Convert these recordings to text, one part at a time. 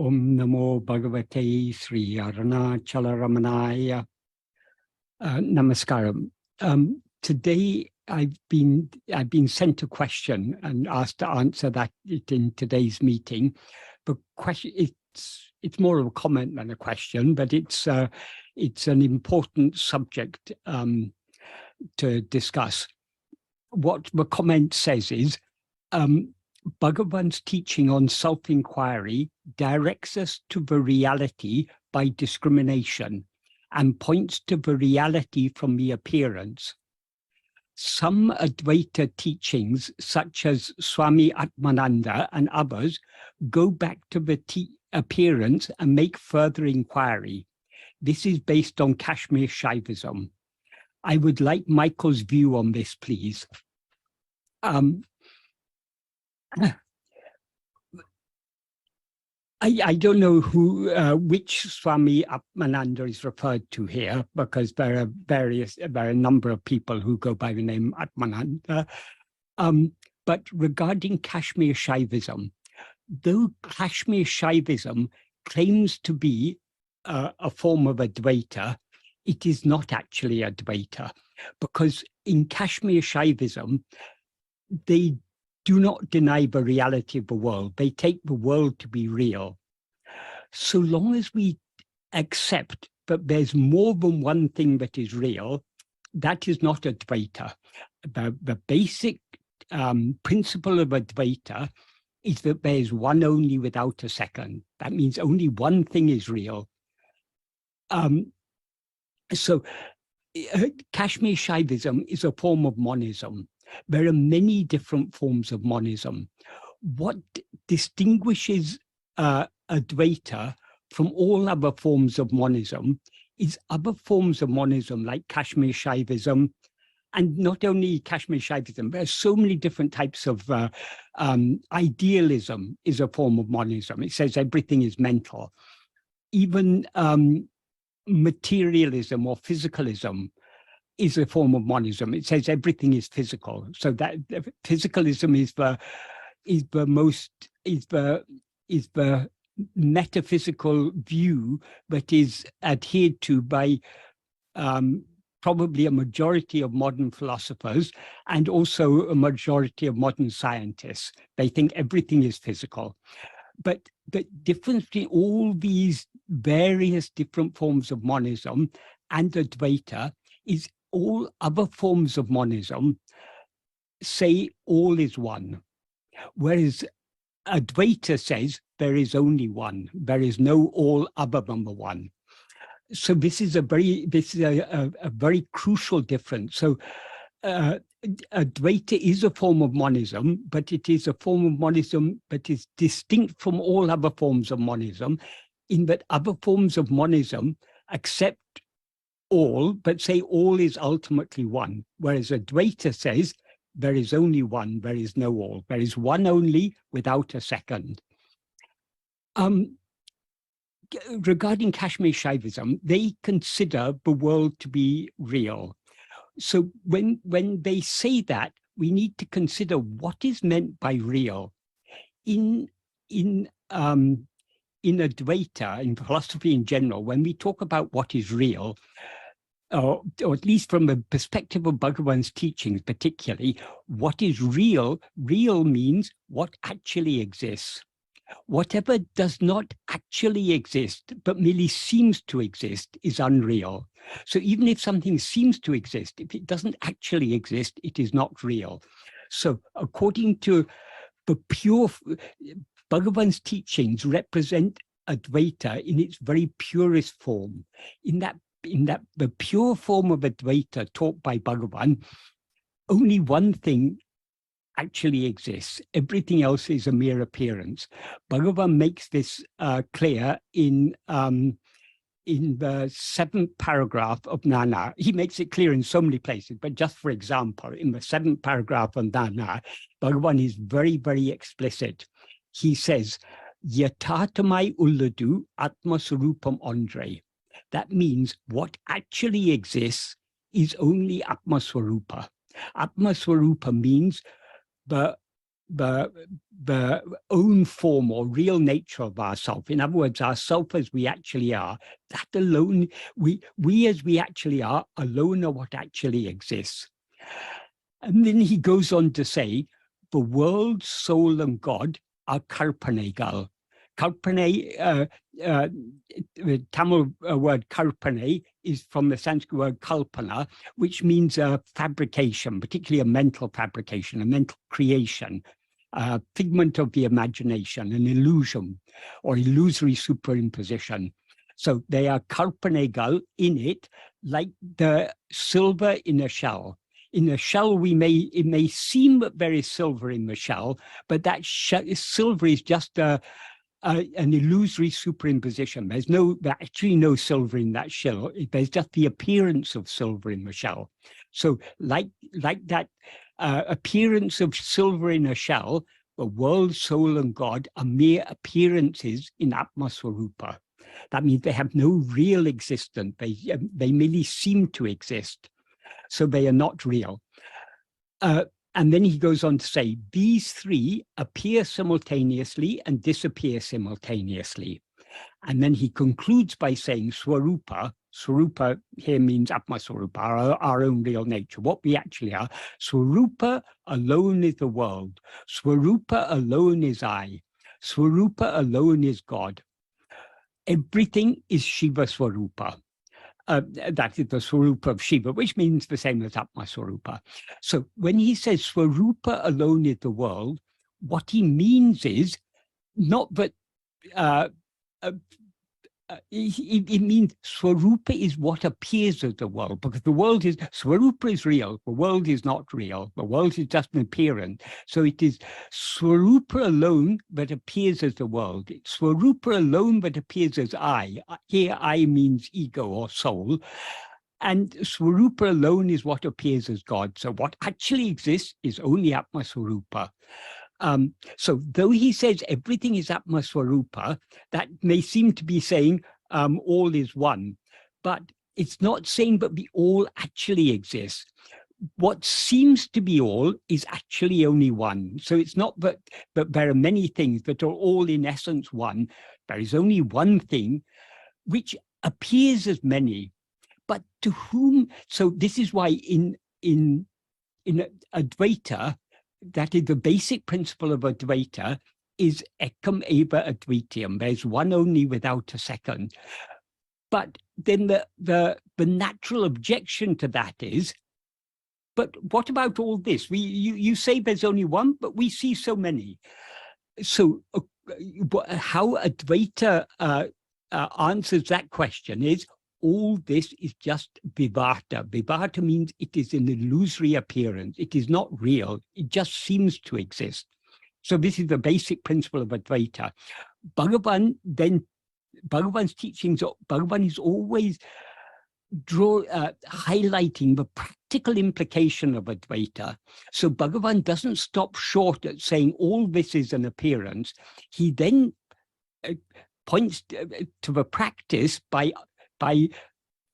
Om Namo Bhagavate Sri Arunachala Ramanaya. Namaskaram. Today I've been sent a question and asked to answer that in today's meeting. The question, it's more of a comment than a question, but it's an important subject to discuss. What the comment says is, Bugaban's teaching on self-enquiry directs us to the reality by discrimination and points to the reality from the appearance. Some Advaita teachings, such as Swami Atmananda and others, go back to the appearance and make further inquiry. This is based on Kashmir Shaivism. I would like Michael's view on this, please. I don't know which Swami Atmananda is referred to here, because there are a number of people who go by the name Atmananda. But regarding Kashmir Shaivism, though Kashmir Shaivism claims to be a form of Advaita, it is not actually Advaita, because in Kashmir Shaivism, they do not deny the reality of the world. They take the world to be real. So long as we accept that there's more than one thing that is real, that is not Advaita. The basic principle of Advaita is that there is one only without a second. That means only one thing is real. So Kashmir Shaivism is a form of monism. There are many different forms of monism. What distinguishes Advaita from all other forms of monism is other forms of monism like Kashmir Shaivism, and not only Kashmir Shaivism, there are so many different types of idealism is a form of monism. It says everything is mental. Even materialism or physicalism is a form of monism. It says everything is physical. So that physicalism is the metaphysical view that is adhered to by probably a majority of modern philosophers and also a majority of modern scientists. They think everything is physical. But the difference between all these various different forms of monism and Advaita is all other forms of monism say all is one, whereas Advaita says there is only one. There is no all other than the one. So this is a very crucial difference. So Advaita is a form of monism, but it is a form of monism that is distinct from all other forms of monism, in that other forms of monism accept all, but say all is ultimately one, whereas Advaita says there is only one, there is no all. There is one only without a second. Regarding Kashmir Shaivism, they consider the world to be real. So when they say that, we need to consider what is meant by real. In Advaita, in philosophy in general, when we talk about what is real, or at least from the perspective of Bugaban's teachings particularly, what is real? Real means what actually exists. Whatever does not actually exist, but merely seems to exist, is unreal. So even if something seems to exist, if it doesn't actually exist, it is not real. So according to the pure, Bugaban's teachings represent Advaita in its very purest form. In that the pure form of Advaita taught by Bugaban, only one thing actually exists. Everything else is a mere appearance. Bugaban makes this clear in the 7th paragraph of Nana. He makes it clear in so many places, but just for example, in the 7th paragraph of Nana, Bugaban is very, very explicit. He says, Yathatamai ulladu atmasarupam andre. That means what actually exists is only Atmaswarupa. Atmaswarupa means the the, the own form or real nature of ourself. In other words, ourself as we actually are, that alone, we as we actually are, alone are what actually exists. And then he goes on to say, the world, soul, and God are karpanegal. Karpane, the Tamil word karpane is from the Sanskrit word kalpana, which means a fabrication, particularly a mental fabrication, a mental creation, a figment of the imagination, an illusion or illusory superimposition. So they are karpanegal in it, like the silver in a shell. In a shell, it may seem very silver in the shell, but that silver is just an illusory superimposition. There's actually no silver in that shell. There's just the appearance of silver in the shell. So like that appearance of silver in a shell, the world, soul, and God are mere appearances in Atmaswarupa. That means they have no real existence. They merely seem to exist. So they are not real. And then he goes on to say, these three appear simultaneously and disappear simultaneously. And then he concludes by saying Swarupa. Swarupa here means Atmaswarupa, our own real nature, what we actually are. Swarupa alone is the world. Swarupa alone is I. Swarupa alone is God. Everything is Shiva Swarupa. That is the Swarupa of Shiva, which means the same as Atmaswarupa. So when he says Swarupa alone is the world, what he means is not that it means Swarupa is what appears as the world, because the world is, Swarupa is real, the world is not real, the world is just an appearance. So it is Swarupa alone that appears as the world. It's Swarupa alone that appears as I. Here I means ego or soul. And Swarupa alone is what appears as God. So what actually exists is only Atma Swarupa. So though he says everything is Atma Swarupa, that may seem to be saying all is one, but it's not saying that the all actually exists. What seems to be all is actually only one. So it's not that there are many things that are all in essence one. There is only one thing which appears as many, but to whom? So this is why in Advaita, that is the basic principle of Advaita, is ekam eva advitiam. There's one only without a second. But then the natural objection to that is, but what about all this? You say there's only one, but we see so many. So how Advaita answers that question is, all this is just vivata. Vivata means it is an illusory appearance. It is not real. It just seems to exist. So this is the basic principle of Advaita. Bugaban's teachings, Bugaban is always highlighting the practical implication of Advaita. So Bugaban doesn't stop short at saying all this is an appearance. He then points to the practice by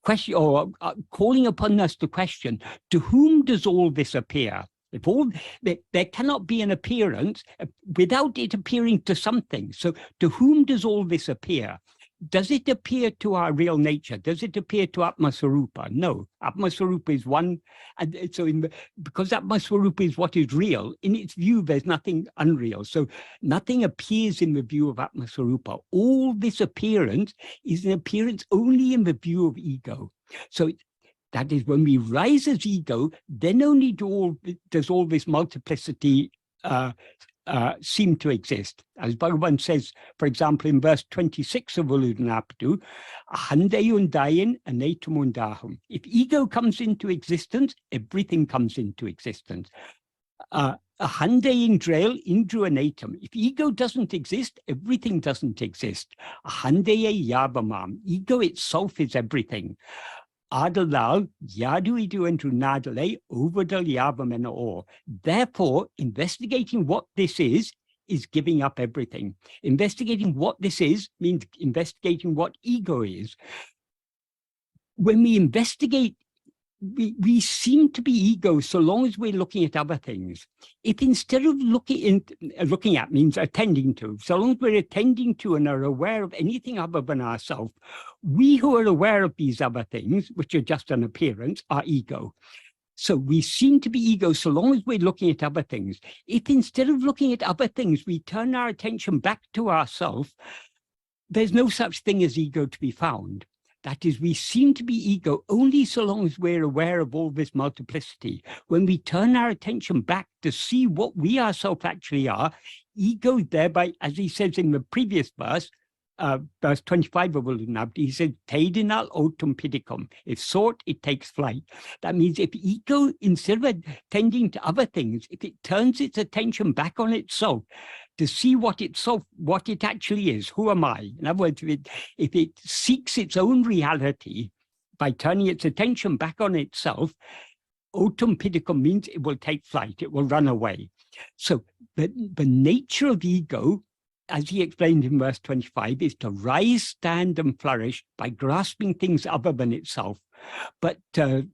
question or calling upon us to question, to whom does all this appear? If all there cannot be an appearance without it appearing to something. So to whom does all this appear? Does it appear to our real nature? Does it appear to Atmaswarupa? No, Atmaswarupa is one. And so because Atmaswarupa is what is real, in its view, there's nothing unreal. So nothing appears in the view of Atmaswarupa. All this appearance is an appearance only in the view of ego. So that is when we rise as ego, then only does all this multiplicity seem to exist. As Bhagavan says, for example, in verse 26 of Uludanapitu, Ahandayundayan anatumundahum. If ego comes into existence, everything comes into existence. Ahandayin drail indru anatum. If ego doesn't exist, everything doesn't exist. Ahandaye yabamam. Ego itself is everything. Adalal yadu idu entru nadale overdal yabamena or. Therefore, investigating what this is giving up everything. Investigating what this is means investigating what ego is. When we investigate we seem to be ego so long as we're looking at other things. If instead of looking at means attending to, so long as we're attending to and are aware of anything other than ourselves, we who are aware of these other things, which are just an appearance, are ego. So we seem to be ego so long as we're looking at other things. If instead of looking at other things, we turn our attention back to ourselves, there's no such thing as ego to be found. That is, we seem to be ego only so long as we're aware of all this multiplicity. When we turn our attention back to see what we ourselves actually are, ego thereby, as he says in the previous verse, verse 25 of Bugaban, he said, "Taidinal autum pidicum." If sought, it takes flight. That means if ego, instead of tending to other things, if it turns its attention back on itself to see what it actually is, who am I? In other words, if it seeks its own reality by turning its attention back on itself, autum pidicum means it will take flight, it will run away. So the nature of ego, as he explained in verse 25, is to rise, stand, and flourish by grasping things other than itself, but to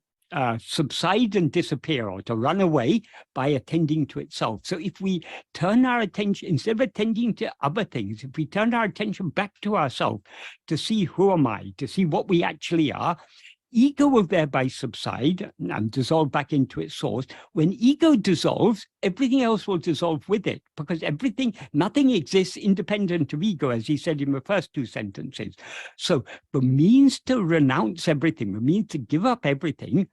subside and disappear, or to run away by attending to itself. So if we turn our attention, instead of attending to other things, if we turn our attention back to ourselves to see who am I, to see what we actually are, ego will thereby subside and dissolve back into its source. When ego dissolves, everything else will dissolve with it, because nothing exists independent of ego, as he said in the first two sentences. So the means to renounce everything, the means to give up everything,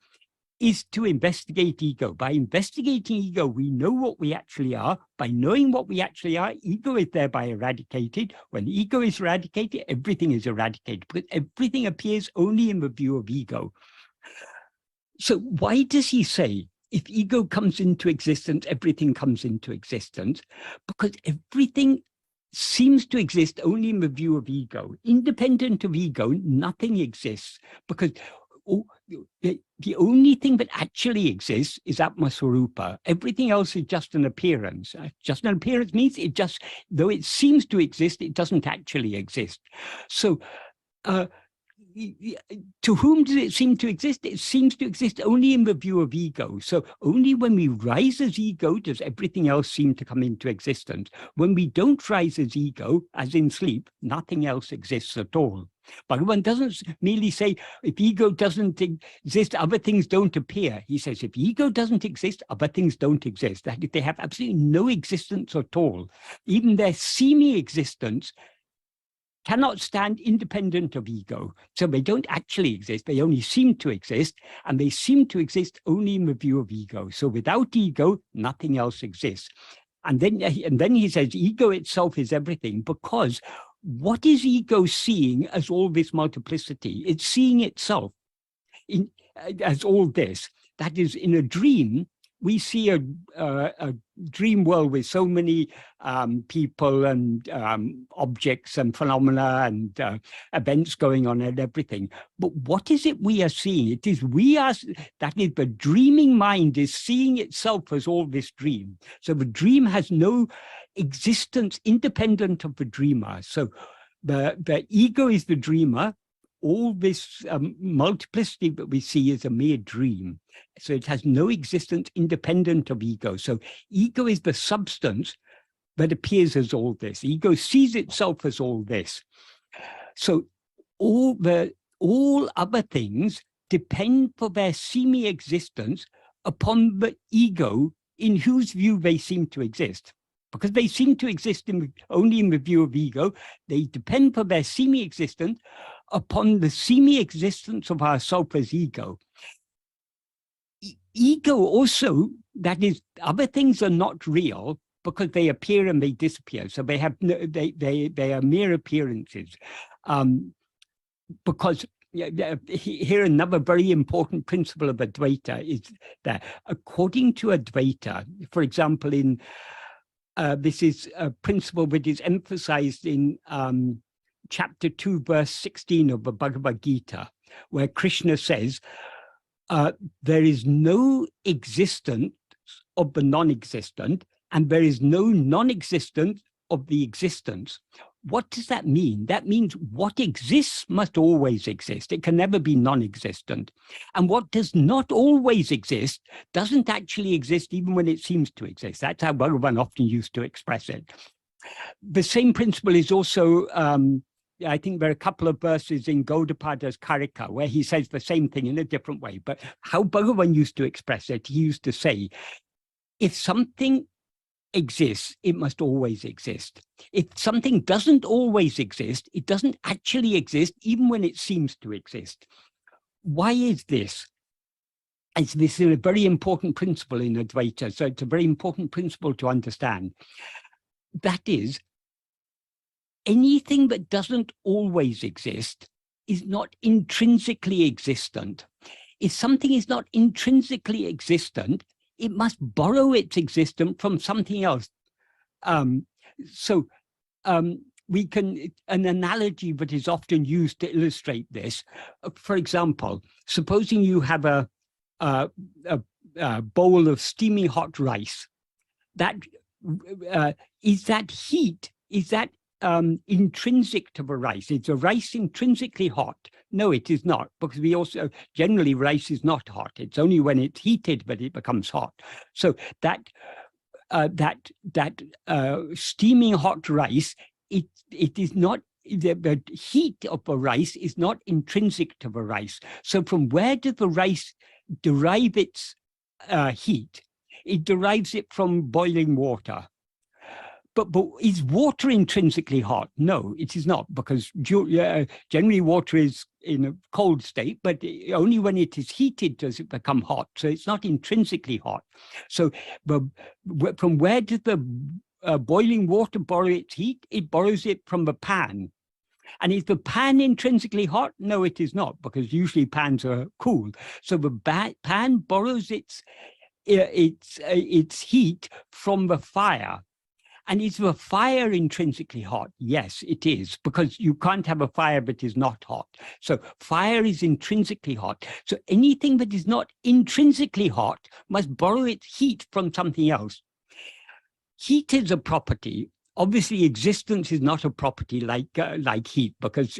is to investigate ego. By investigating ego, we know what we actually are. By knowing what we actually are, ego is thereby eradicated. When ego is eradicated, everything is eradicated, because everything appears only in the view of ego. So why does he say, if ego comes into existence, everything comes into existence? Because everything seems to exist only in the view of ego. Independent of ego, nothing exists, because the only thing that actually exists is Atmaswarupa. Everything else is just an appearance. Just an appearance means though it seems to exist, it doesn't actually exist. So to whom does it seem to exist? It seems to exist only in the view of ego. So only when we rise as ego does everything else seem to come into existence. When we don't rise as ego, as in sleep, nothing else exists at all. Bhagavan doesn't merely say, if ego doesn't exist, other things don't appear. He says, if ego doesn't exist, other things don't exist. That if they have absolutely no existence at all, even their seeming existence cannot stand independent of ego. So they don't actually exist, they only seem to exist, and they seem to exist only in the view of ego. So without ego, nothing else exists. And then he says, ego itself is everything, because what is ego seeing as all this multiplicity? It's seeing itself as all this. That is, in a dream, we see a dream world with so many people and objects and phenomena and events going on and everything. But what is it we are seeing? It is that is, the dreaming mind is seeing itself as all this dream. So the dream has no existence independent of the dreamer. So the ego is the dreamer. All this multiplicity that we see is a mere dream. So it has no existence independent of ego. So ego is the substance that appears as all this. Ego sees itself as all this. So all other things depend for their seeming existence upon the ego in whose view they seem to exist. Because they seem to exist only in the view of ego, they depend for their seeming existence upon the seeming existence of ourself as ego. Ego also, that is, other things are not real because they appear and they disappear. So they have they are mere appearances. Because here another very important principle of Advaita is that according to Advaita, for example, in this is a principle that is emphasized in chapter 2, verse 16 of the Bhagavad Gita, where Krishna says, there is no existence of the non-existent, and there is no non-existence of the existence. What does that mean? That means what exists must always exist. It can never be non-existent. And what does not always exist doesn't actually exist even when it seems to exist. That's how Bugaban often used to express it. The same principle is also, I think there are a couple of verses in Gaudapada's Karika where he says the same thing in a different way. But how Bugaban used to express it, he used to say, if something exists, it must always exist. If something doesn't always exist, it doesn't actually exist, even when it seems to exist. Why is this? This is a very important principle in Advaita, so it's a very important principle to understand. That is, anything that doesn't always exist is not intrinsically existent. If something is not intrinsically existent, it must borrow its existence from something else. We can, an analogy that is often used to illustrate this, for example, supposing you have a bowl of steaming hot rice. That is that heat, is that intrinsic to the rice? Is the rice intrinsically hot? No, it is not, because we also, generally rice is not hot. It's only when it's heated that it becomes hot. So that steaming hot rice, it is not, the heat of the rice is not intrinsic to the rice. So from where does the rice derive its heat? It derives it from boiling water. But is water intrinsically hot? No, it is not, because generally water is in a cold state, but only when it is heated does it become hot. So it's not intrinsically hot. So from where does the boiling water borrow its heat? It borrows it from the pan. And is the pan intrinsically hot? No, it is not, because usually pans are cool. So the pan borrows its heat from the fire. And is the fire intrinsically hot? Yes, it is, because you can't have a fire that is not hot. So fire is intrinsically hot. So anything that is not intrinsically hot must borrow its heat from something else. Heat is a property. Obviously, existence is not a property like heat, because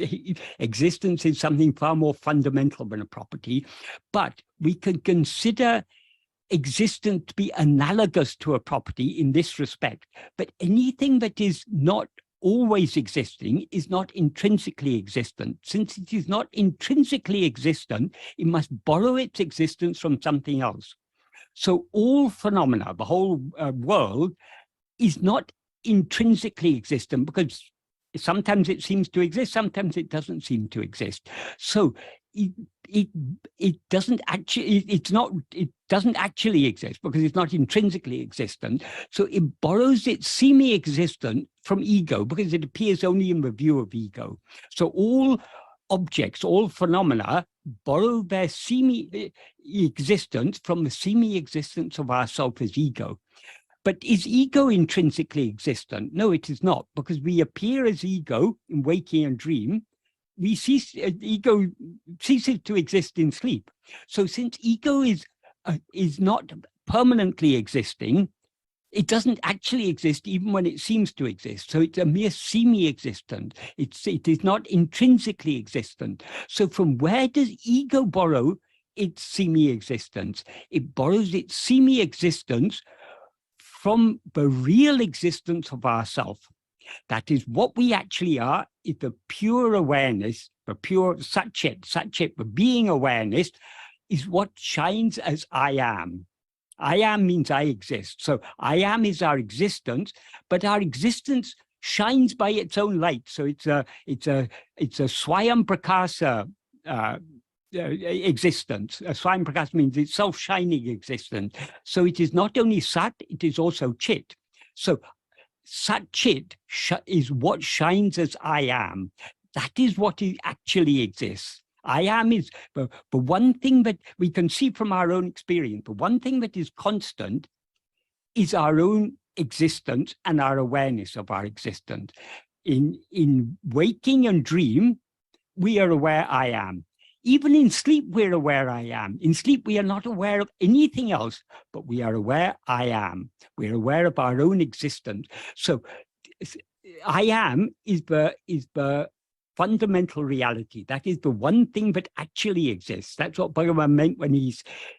existence is something far more fundamental than a property. But we can consider existence to be analogous to a property in this respect, but anything that is not always existing is not intrinsically existent. Since it is not intrinsically existent, it must borrow its existence from something else. So all phenomena, the whole world, is not intrinsically existent, because sometimes it seems to exist, sometimes it doesn't seem to exist. So it doesn't actually exist because it's not intrinsically existent. So it borrows its semi-existent from ego, because it appears only in the view of ego. So all objects, all phenomena borrow their semi-existence from the semi-existence of ourself as ego. But is ego intrinsically existent? No, it is not, because we appear as ego in waking and dream. Ego ceases to exist in sleep. So since ego is not permanently existing, it doesn't actually exist even when it seems to exist. So it's a mere semi-existent. It is not intrinsically existent. So from where does ego borrow its semi-existence? It borrows its semi-existence from the real existence of ourself. That is what we actually are, is the pure awareness, the pure Satchit, the being awareness, is what shines as I am. I am means I exist. So I am is our existence, but our existence shines by its own light. So it's a Swayam Prakasa existence. Swayam Prakasa means it's self-shining existence. So it is not only Sat, it is also Chit. So Sat-Chit is what shines as I am. That is what actually exists. I am is the one thing that we can see from our own experience. The one thing that is constant is our own existence and our awareness of our existence. In waking and dream, we are aware I am. Even in sleep, we're aware I am. In sleep, we are not aware of anything else, but we are aware I am. We're aware of our own existence. So I am is the fundamental reality. That is the one thing that actually exists. That's what Bugaban meant when he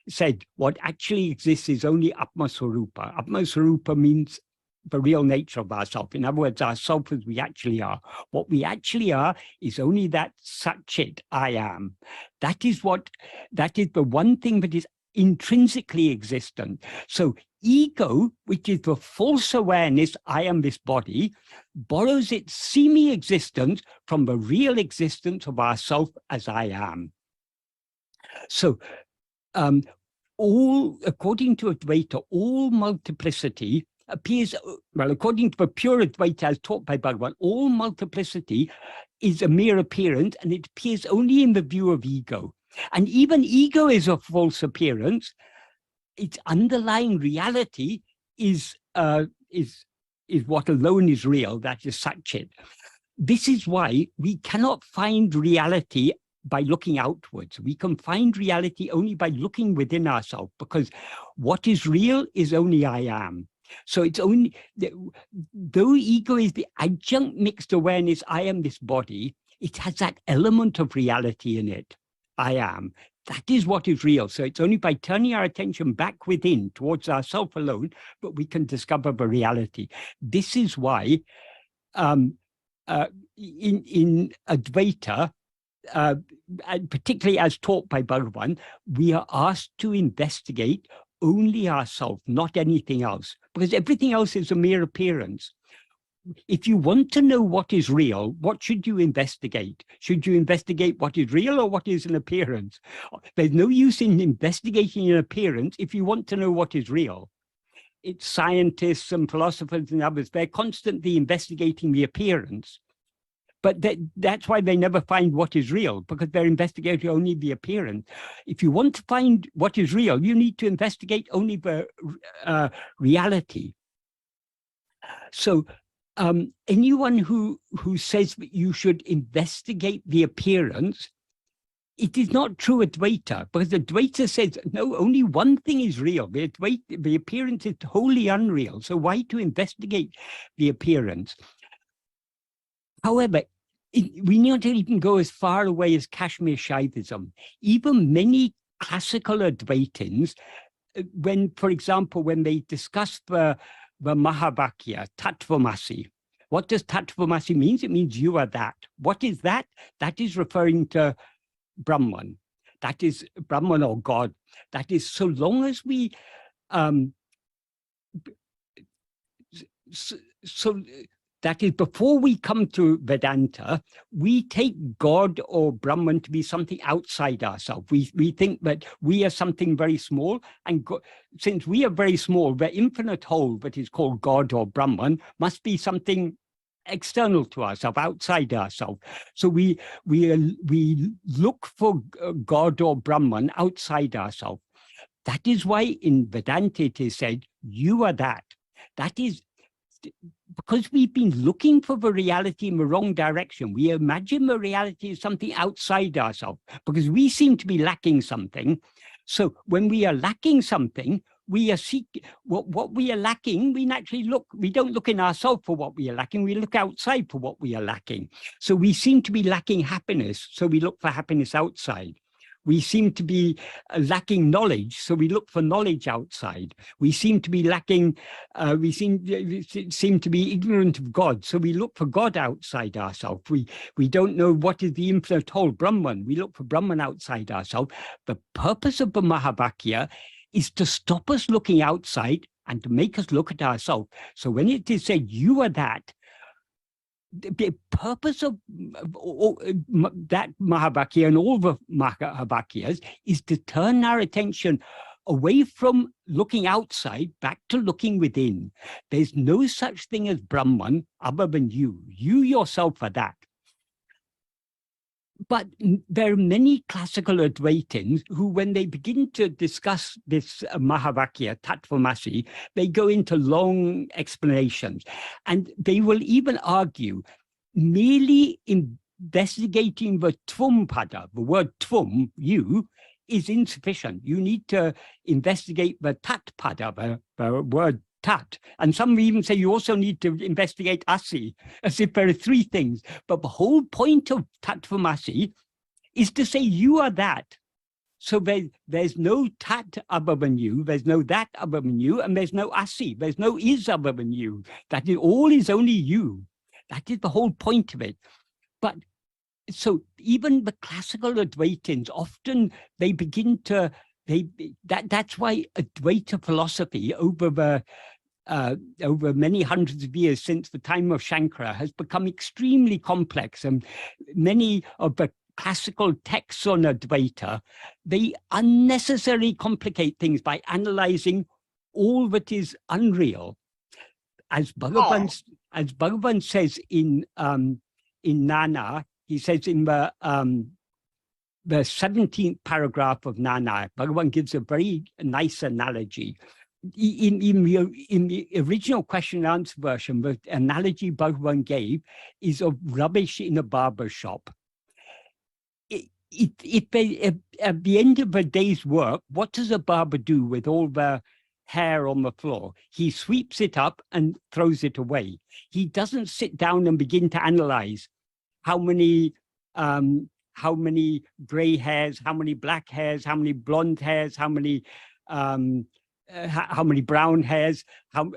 said what actually exists is only Atma-swarupa. Atma-swarupa means the real nature of ourself. In other words, ourself as we actually are. What we actually are is only that Satchit, I am. That is the one thing that is intrinsically existent. So ego, which is the false awareness, I am this body, borrows its semi-existence from the real existence of ourself as I am. So according to Advaita, all multiplicity appears, well, according to the pure Advaita as taught by Bhagavan, all multiplicity is a mere appearance, and it appears only in the view of ego. And even ego is a false appearance. Its underlying reality is what alone is real, that is Satchit. This is why we cannot find reality by looking outwards. We can find reality only by looking within ourselves, because what is real is only I am. So it's only, though ego is the adjunct mixed awareness, I am this body, it has that element of reality in it, I am. That is what is real. So it's only by turning our attention back within towards ourself alone that we can discover the reality. This is why in Advaita, particularly as taught by Bhagavan, we are asked to investigate only ourselves, not anything else, because everything else is a mere appearance. If you want to know what is real, what should you investigate? Should you investigate what is real or what is an appearance? There's no use in investigating an appearance if you want to know what is real. It's scientists and philosophers and others, they're constantly investigating the appearance. But that's why they never find what is real, because they're investigating only the appearance. If you want to find what is real, you need to investigate only the reality. So anyone who says that you should investigate the appearance, it is not true Advaita, because Advaita says, no, only one thing is real. The appearance is wholly unreal. So why to investigate the appearance? However, we need to even go as far away as Kashmir Shaivism. Even many classical Advaitins, when, for example, when they discuss the Mahavakya, Tattvamasi, what does Tattvamasi mean? It means you are that. What is that? That is referring to Brahman. That is Brahman or God. That is, so long as we that is, before we come to Vedanta, we take God or Brahman to be something outside ourselves. We think that we are something very small, and since we are very small, the infinite whole that is called God or Brahman must be something external to ourselves, outside ourselves. So we look for God or Brahman outside ourselves. That is why in Vedanta it is said, you are that. That is because we've been looking for the reality in the wrong direction. We imagine the reality is something outside ourselves because we seem to be lacking something. So when we are lacking something, we are seeking what we are lacking. We naturally look, we don't look in ourselves for what we are lacking. We look outside for what we are lacking. So we seem to be lacking happiness. So we look for happiness outside. We seem to be lacking knowledge, so we look for knowledge outside. We seem to be lacking, we seem to be ignorant of God, so we look for God outside ourselves. We don't know what is the infinite whole, Brahman. We look for Brahman outside ourselves. The purpose of the Mahavakya is to stop us looking outside and to make us look at ourselves. So when it is said, you are that, the purpose of that Mahavakya and all the Mahavakyas is to turn our attention away from looking outside back to looking within. There's no such thing as Brahman other than you. You yourself are that. But there are many classical Advaitins who, when they begin to discuss this Mahavakya, Tattvamasi, they go into long explanations. And they will even argue merely investigating the Tvam pada, the word Tvam, you, is insufficient. You need to investigate the Tat pada, the word tat. And some even say you also need to investigate asi, as if there are three things. But the whole point of tattvamasi is to say you are that. So there's no tat other than you, there's no that other than you, and there's no asi, there's no is other than you. That is, all is only you. That is the whole point of it. But so even the classical Advaitins, often they begin to, that's why Advaita philosophy over many hundreds of years since the time of Shankara has become extremely complex, and many of the classical texts on Advaita, they unnecessarily complicate things by analyzing all that is unreal. As Bugaban says in Nana, he says in the 17th paragraph of Nana, Bugaban gives a very nice analogy. In the original question and answer version, the analogy Bugaban gave is of rubbish in a barber shop. At the end of a day's work, what does a barber do with all the hair on the floor? He sweeps it up and throws it away. He doesn't sit down and begin to analyze how many gray hairs, how many black hairs, how many blonde hairs, how many brown hairs, how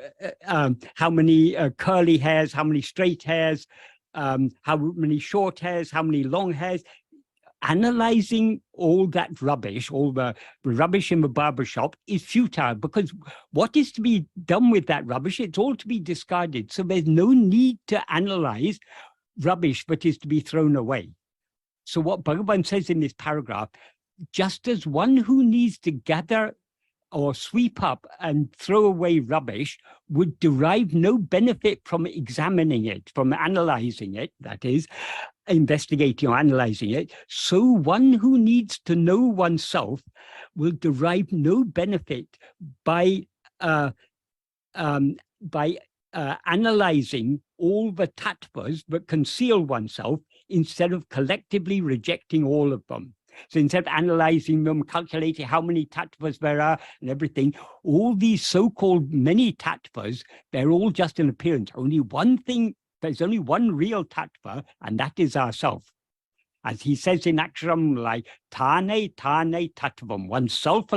many curly hairs, how many straight hairs, how many short hairs, how many long hairs. Analyzing all that rubbish, all the rubbish in the barbershop is futile, because what is to be done with that rubbish? It's all to be discarded. So there's no need to analyze rubbish that is to be thrown away. So what Bugaban says in this paragraph, just as one who needs to gather or sweep up and throw away rubbish would derive no benefit from examining it, from analyzing it, that is, investigating or analyzing it, so one who needs to know oneself will derive no benefit by analyzing all the tattvas that conceal oneself, instead of collectively rejecting all of them. So instead of analyzing them, calculating how many tattvas there are and everything, all these so-called many tattvas, they're all just an appearance. Only one thing, there's only one real tattva, and that is ourself. As he says in Aksharam, like, tane tattvam, oneself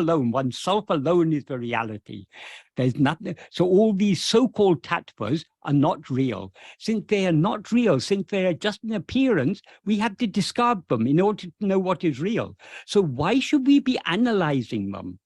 alone is the reality. There's nothing. So all these so-called tattvas are not real. Since they are not real, since they are just an appearance, we have to discard them in order to know what is real. So why should we be analyzing them?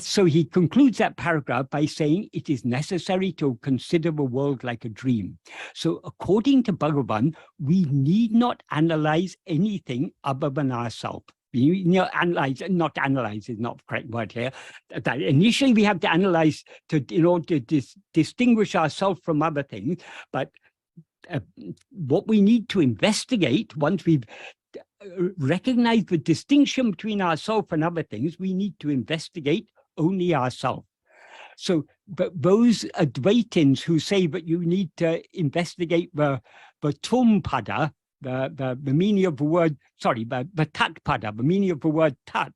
So he concludes that paragraph by saying it is necessary to consider the world like a dream. So according to Bugaban, we need not analyze anything other than ourselves. Not analyze is not the correct word here. That initially we have to analyze in order to distinguish ourselves from other things. But what we need to investigate, once we've recognize the distinction between ourselves and other things, we need to investigate only ourselves. So, but those Advaitins who say that you need to investigate the tum pada, the meaning of the word, the tat pada, the meaning of the word tat,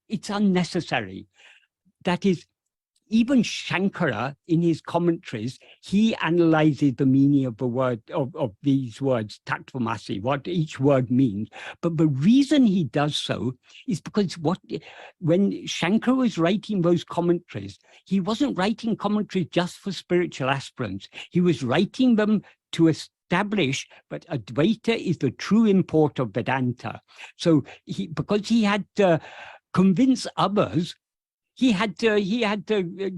it's unnecessary. That is, even Shankara, in his commentaries, he analyzes the meaning of the word, of these words, tattvamasi, what each word means. But the reason he does so is because when Shankara was writing those commentaries, he wasn't writing commentaries just for spiritual aspirants. He was writing them to establish that Advaita is the true import of Vedanta. So because he had to convince others, he had to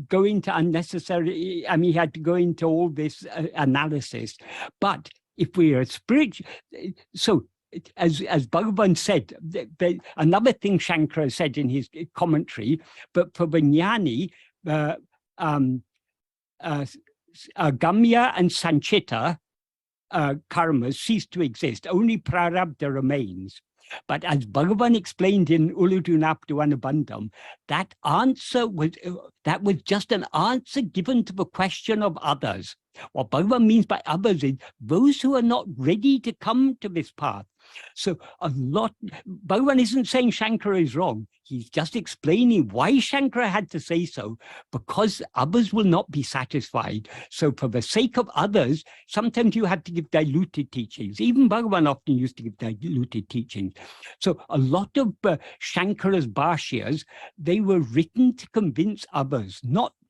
go into unnecessary, he had to go into all this analysis. But if we are spiritual, so as Bugaban said, another thing Shankara said in his commentary, but for the jnani, Gamya and Sanchita karmas cease to exist. Only prarabdha remains. But as Bugaban explained in Uludunapduanabandam, that was just an answer given to the question of others. What Bugaban means by others is those who are not ready to come to this path. So Bugaban isn't saying Shankara is wrong. He's just explaining why Shankara had to say so, because others will not be satisfied. So for the sake of others, sometimes you have to give diluted teachings. Even Bhagavan often used to give diluted teachings. So a lot of Shankara's bhashyas, they were written to convince others,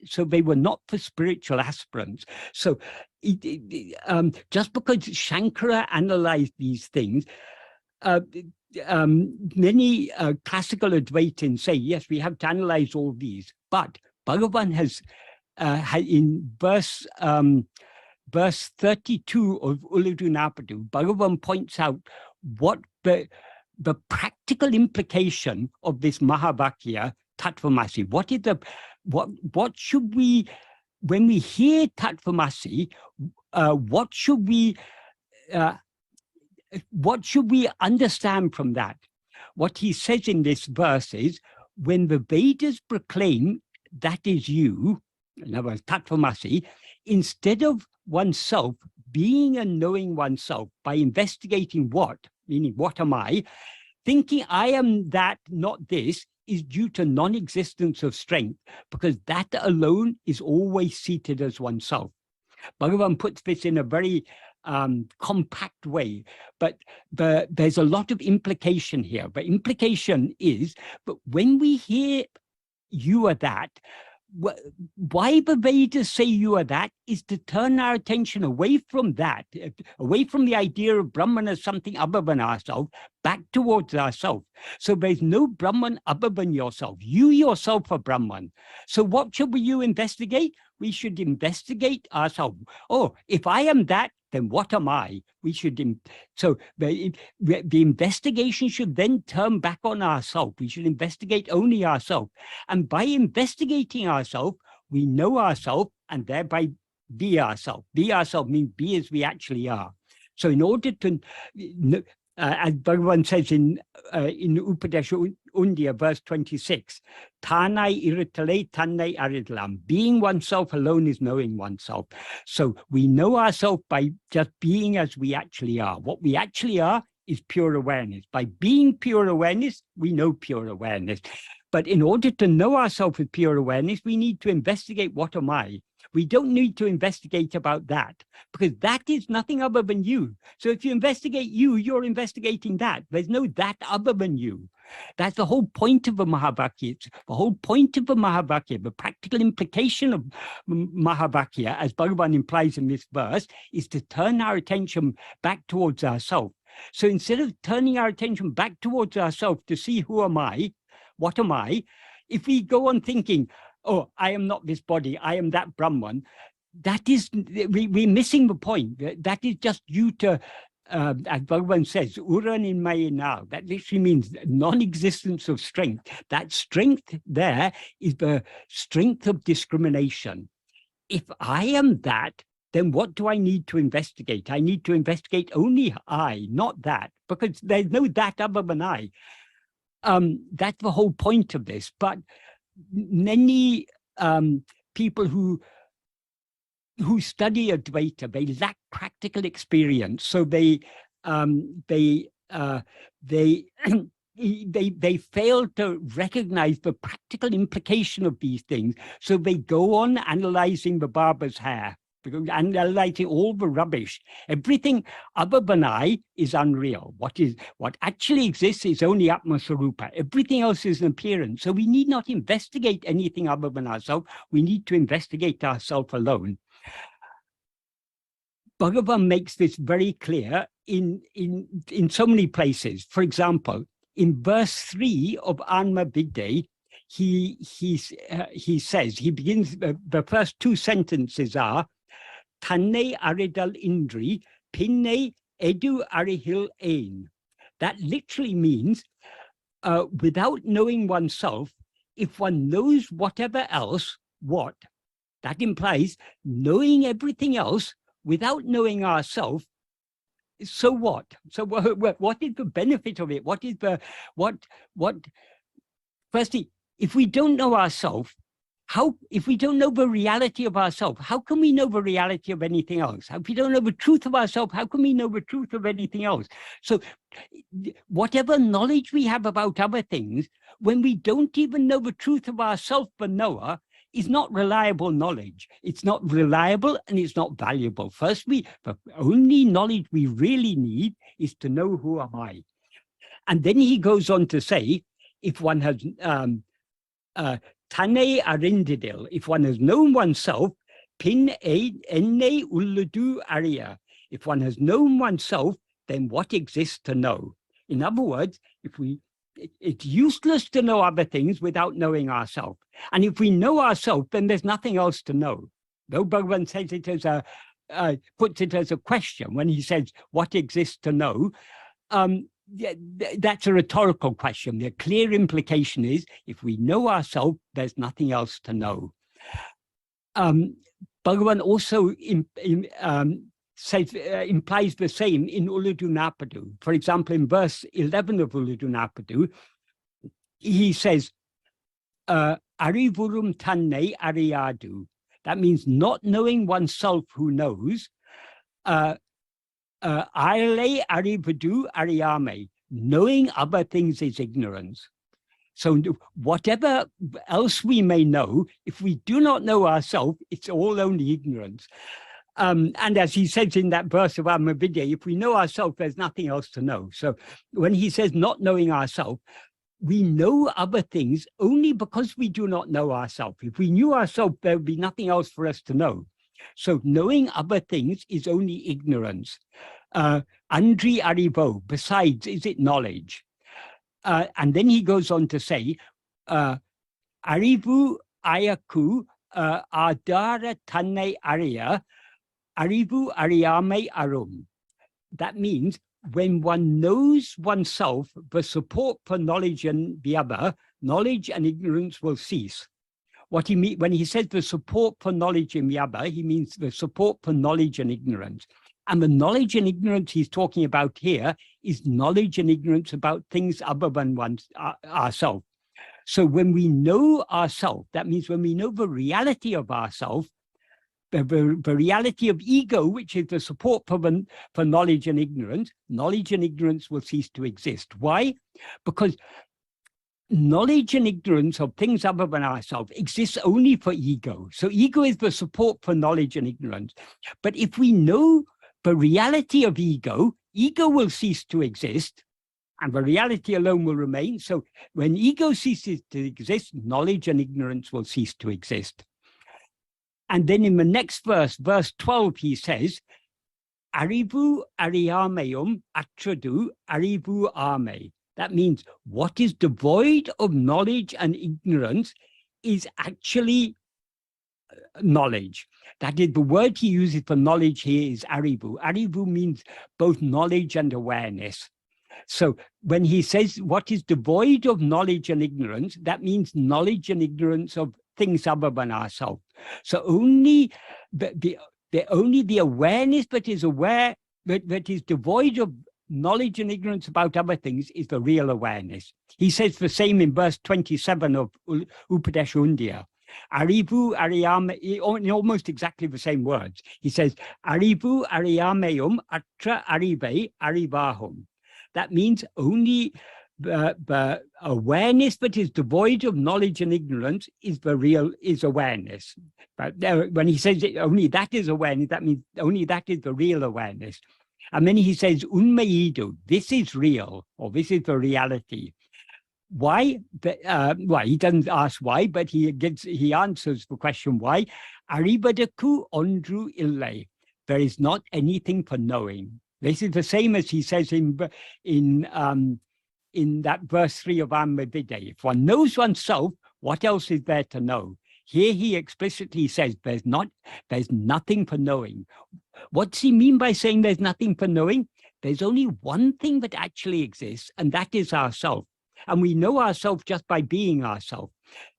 so they were not for spiritual aspirants. So just because Shankara analyzed these things, many classical Advaitins say, yes, we have to analyze all these, but Bhagavan has in verse 32 of Uladu Napadu, Bhagavan points out what the practical implication of this Mahavakya Tattvamasi. What should we, when we hear Tattvamasi, what should we understand from that? What he says in this verse is, when the Vedas proclaim that is you, in other words, Tattvamasi, instead of oneself being and knowing oneself by investigating what, meaning what am I, thinking I am that, not this, is due to non-existence of strength, because that alone is always seated as oneself. Bhagavan puts this in a very compact way, but there's a lot of implication here. The implication is, but when we hear you are that, why the Vedas say you are that is to turn our attention away from that, away from the idea of Brahman as something other than ourselves, back towards ourselves. So there's no Brahman other than yourself. You yourself are Brahman. So what should you investigate? We should investigate ourselves. Oh, if I am that, then what am I? We should, so the investigation should then turn back on ourselves. We should investigate only ourselves. And by investigating ourselves, we know ourselves and thereby be ourselves. Be ourselves means be as we actually are. So in order to, as Bhagavan says in Upadesha Undya, verse 26, Tanai iritale tanai aridlam. Being oneself alone is knowing oneself. So we know ourselves by just being as we actually are. What we actually are is pure awareness. By being pure awareness, we know pure awareness. But in order to know ourselves with pure awareness, we need to investigate what am I. We don't need to investigate about that, because that is nothing other than you. So if you investigate you, you're investigating that. There's no that other than you. That's the whole point of the Mahavakya. The whole point of the Mahavakya, the practical implication of Mahavakya, as Bhagavan implies in this verse, is to turn our attention back towards ourselves. So instead of turning our attention back towards ourselves to see who am I, what am I, if we go on thinking, oh, I am not this body, I am that Brahman, that is, we're missing the point. That is just due to, as Bhagavan says, Uran in Maya now. That literally means non-existence of strength. That strength there is the strength of discrimination. If I am that, then what do I need to investigate? I need to investigate only I, not that, because there's no that other than I. That's the whole point of this. But many people who study Advaita, they lack practical experience, so they fail to recognize the practical implication of these things. So they go on analyzing the barber's hair, analyzing all the rubbish. Everything other than I is unreal. What actually exists is only Atma Sarupa. Everything else is an appearance. So we need not investigate anything other than ourselves. We need to investigate ourselves alone. Bhagavan makes this very clear in so many places. For example, in verse 3 of Anma Vidde, he says, he begins, the first two sentences are, Tanne aridal indri, pinne edu arihil ein. That literally means, without knowing oneself, if one knows whatever else, what? That implies knowing everything else without knowing ourselves. So what? So what is the benefit of it? What is the, firstly, if we don't know ourselves, if we don't know the reality of ourselves, how can we know the reality of anything else? If we don't know the truth of ourselves, how can we know the truth of anything else? So whatever knowledge we have about other things, when we don't even know the truth of ourselves, the knower, is not reliable knowledge. It's not reliable and it's not valuable. First, the only knowledge we really need is to know who am I. And then he goes on to say, if one has Tane arindidil, if one has known oneself, pin enne ulludu aria. If one has known oneself, then what exists to know? In other words, it's useless to know other things without knowing ourselves. And if we know ourselves, then there's nothing else to know. Though Bugaban says it as puts it as a question when he says, what exists to know? That's a rhetorical question. The clear implication is, if we know ourselves, there's nothing else to know. Bugaban also implies the same in Uludu Napadu. For example, in verse 11 of Uludu Napadu, he says, Arivurum tanne ariadu. That means not knowing oneself who knows. Aile arivadu ariame. Knowing other things is ignorance. So whatever else we may know, if we do not know ourselves, it's all only ignorance. And as he says in that verse of Amavidya, if we know ourselves, there's nothing else to know. So when he says not knowing ourselves, we know other things only because we do not know ourselves. If we knew ourselves, there would be nothing else for us to know. So knowing other things is only ignorance. Andri arivo, besides, is it knowledge? And then he goes on to say, Arivu ayaku adara tanne aria, Arivu ariame arum. That means when one knows oneself, the support for knowledge and the other, knowledge and ignorance will cease. What he means when he says the support for knowledge in the other, he means the support for knowledge and ignorance. And the knowledge and ignorance he's talking about here is knowledge and ignorance about things other than ourselves. So when we know ourselves, that means when we know the reality of ourselves, the reality of ego, which is the support for knowledge and ignorance will cease to exist. Why? Because knowledge and ignorance of things other than ourselves exists only for ego. So ego is the support for knowledge and ignorance. But if we know the reality of ego, ego will cease to exist, and the reality alone will remain. So when ego ceases to exist, knowledge and ignorance will cease to exist. And then in the next verse, verse 12, he says, Arivu ariameum atradu arivu ame. That means what is devoid of knowledge and ignorance is actually knowledge. That is, the word he uses for knowledge here is arivu. Arivu means both knowledge and awareness. So when he says what is devoid of knowledge and ignorance, that means knowledge and ignorance of things other than ourselves. So only the awareness that is aware, that is devoid of knowledge and ignorance about other things is the real awareness. He says the same in verse 27 of Upadesha Undiyar. Arivu ariyame, in almost exactly the same words. He says, Arivu ariyameum atra arive arivahum. That means only the awareness that is devoid of knowledge and ignorance is awareness. But when he says only that is awareness, that means only that is the real awareness. And then he says, unmeidu, this is real, or this is the reality. Why? Well, he doesn't ask why, but he answers the question why. Aribadaku ondru ille. There is not anything for knowing. This is the same as he says in that verse 3 of Ammavidya. If one knows oneself, what else is there to know? Here he explicitly says there's nothing for knowing. What's he mean by saying there's nothing for knowing? There's only one thing that actually exists, and that is ourself. And we know ourselves just by being ourselves.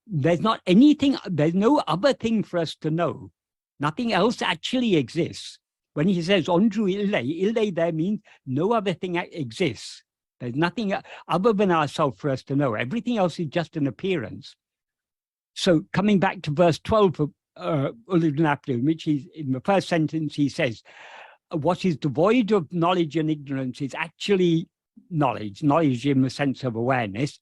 There's no other thing for us to know. Nothing else actually exists. When he says ondru ille there means no other thing exists. There's nothing other than ourselves for us to know. Everything else is just an appearance. So coming back to verse 12 of Uludunaplu, in which he's, in the first sentence, he says, what is devoid of knowledge and ignorance is actually knowledge in the sense of awareness.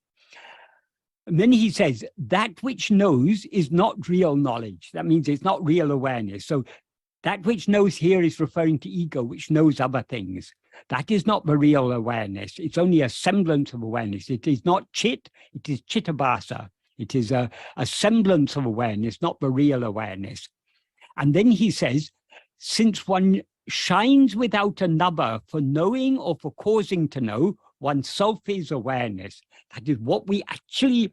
And then he says, that which knows is not real knowledge. That means it's not real awareness. So that which knows here is referring to ego, which knows other things. That is not the real awareness. It's only a semblance of awareness. It is not chit, it is chittabhasa. It is a semblance of awareness, not the real awareness. And then he says, since one shines without another for knowing or for causing to know, oneself is awareness. That is what we actually,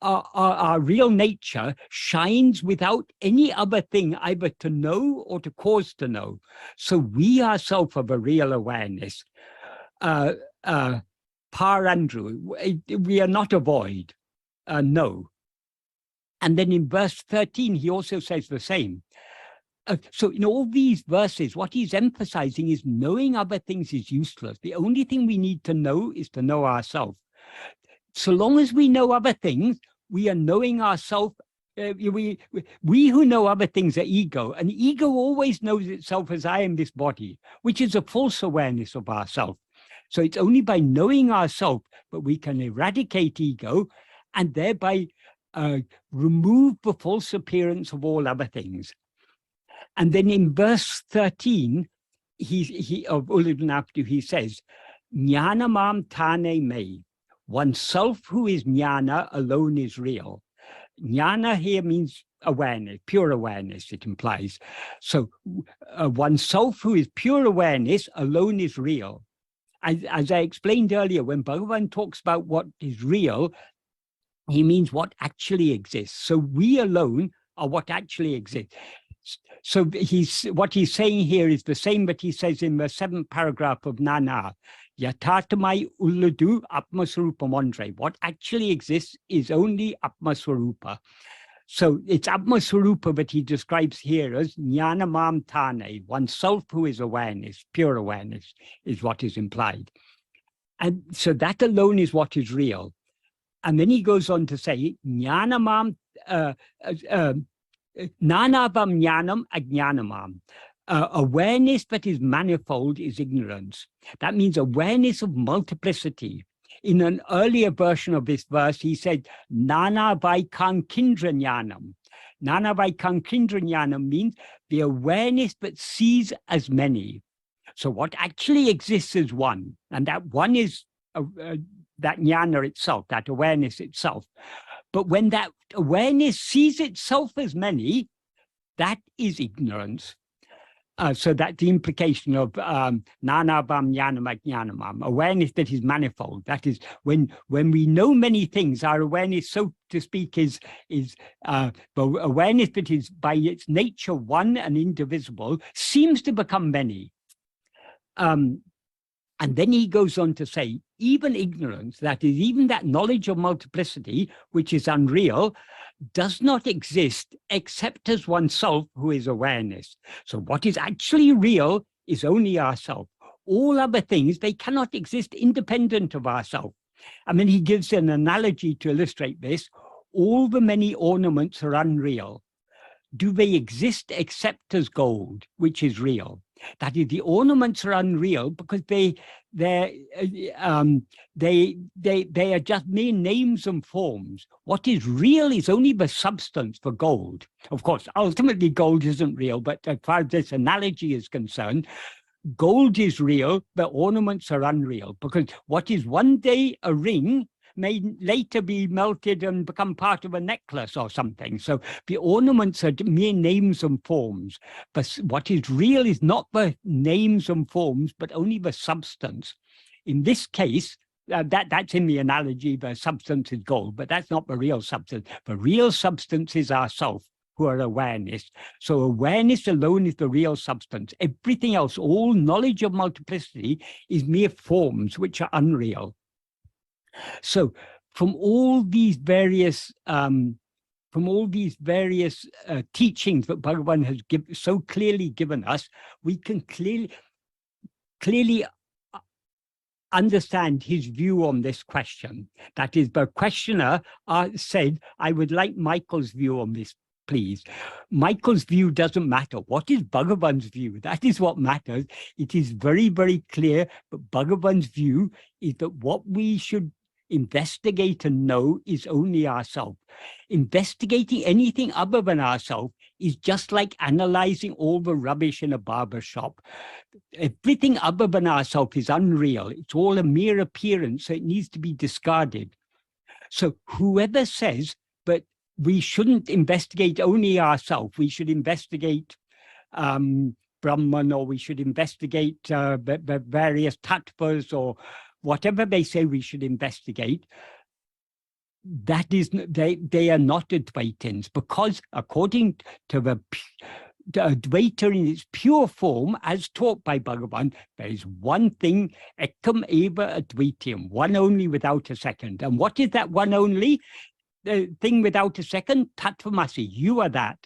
our real nature shines without any other thing, either to know or to cause to know. So we ourselves have a real awareness. Parandru, we are not a void, no. And then in verse 13, he also says the same. So in all these verses, what he's emphasizing is knowing other things is useless. The only thing we need to know is to know ourselves. So long as we know other things, we are knowing ourselves. We who know other things are ego, and ego always knows itself as I am this body, which is a false awareness of ourselves. So it's only by knowing ourselves that we can eradicate ego and thereby remove the false appearance of all other things. And then in verse 13, of Uludunaptu, he says, Jnana mam tane me. Oneself who is jnana alone is real. Jnana here means awareness, pure awareness, it implies. So oneself who is pure awareness alone is real. As I explained earlier, when Bhagavan talks about what is real, he means what actually exists. So we alone are what actually exists. So what he's saying here is the same that he says in the 7th paragraph of Nana. Yatathamai ulladu atmaswarupa mondre. What actually exists is only atmaswarupa. So it's atmaswarupa that he describes here as jnanamam tane, oneself who is awareness, pure awareness is what is implied. And so that alone is what is real. And then he goes on to say, jnanamam Nanabam jnanam ajnanamam. Awareness that is manifold is ignorance. That means awareness of multiplicity. In an earlier version of this verse, he said, Nana vai kankindra jnanam. Nana vai kankindra jnanam means the awareness that sees as many. So what actually exists is one, and that one is that jnana itself, that awareness itself. But when that awareness sees itself as many, that is ignorance. So that's the implication of nanabam jnanam ajnanamam, awareness that is manifold. That is, when we know many things, our awareness, so to speak, is the awareness that is by its nature one and indivisible, seems to become many. And then he goes on to say, even ignorance, that is, even that knowledge of multiplicity, which is unreal, does not exist except as oneself who is awareness. So what is actually real is only ourself. All other things, they cannot exist independent of ourself. I mean, he gives an analogy to illustrate this. All the many ornaments are unreal. Do they exist except as gold, which is real? That is, the ornaments are unreal because they are just mere names and forms. What is real is only the substance for gold. Of course, ultimately gold isn't real, but as far as this analogy is concerned, gold is real, but ornaments are unreal, because what is one day a ring may later be melted and become part of a necklace or something. So the ornaments are mere names and forms. But what is real is not the names and forms, but only the substance. In this case, that's in the analogy, the substance is gold, but that's not the real substance. The real substance is ourself, who are awareness. So awareness alone is the real substance. Everything else, all knowledge of multiplicity, is mere forms which are unreal. So from all these various teachings that Bhagavan has so clearly given us, we can clearly understand his view on this question. That is, the questioner said, I would like Michael's view on this, please. Michael's view doesn't matter. What is Bugaban's view? That is what matters. It is very, very clear, but Bugaban's view is that what we should investigate and know is only ourselves. Investigating anything other than ourselves is just like analyzing all the rubbish in a barber shop. Everything other than ourselves is unreal. It's all a mere appearance, so it needs to be discarded. So whoever says that we shouldn't investigate only ourselves, we should investigate Brahman, or we should investigate the various tattvas, or whatever they say we should investigate, that is, they are not Advaitins, because according to the Advaita in its pure form, as taught by Bugaban, there is one thing, ekam eva advaitiam, one only without a second. And what is that one only? The thing without a second? Tattvamasi, you are that.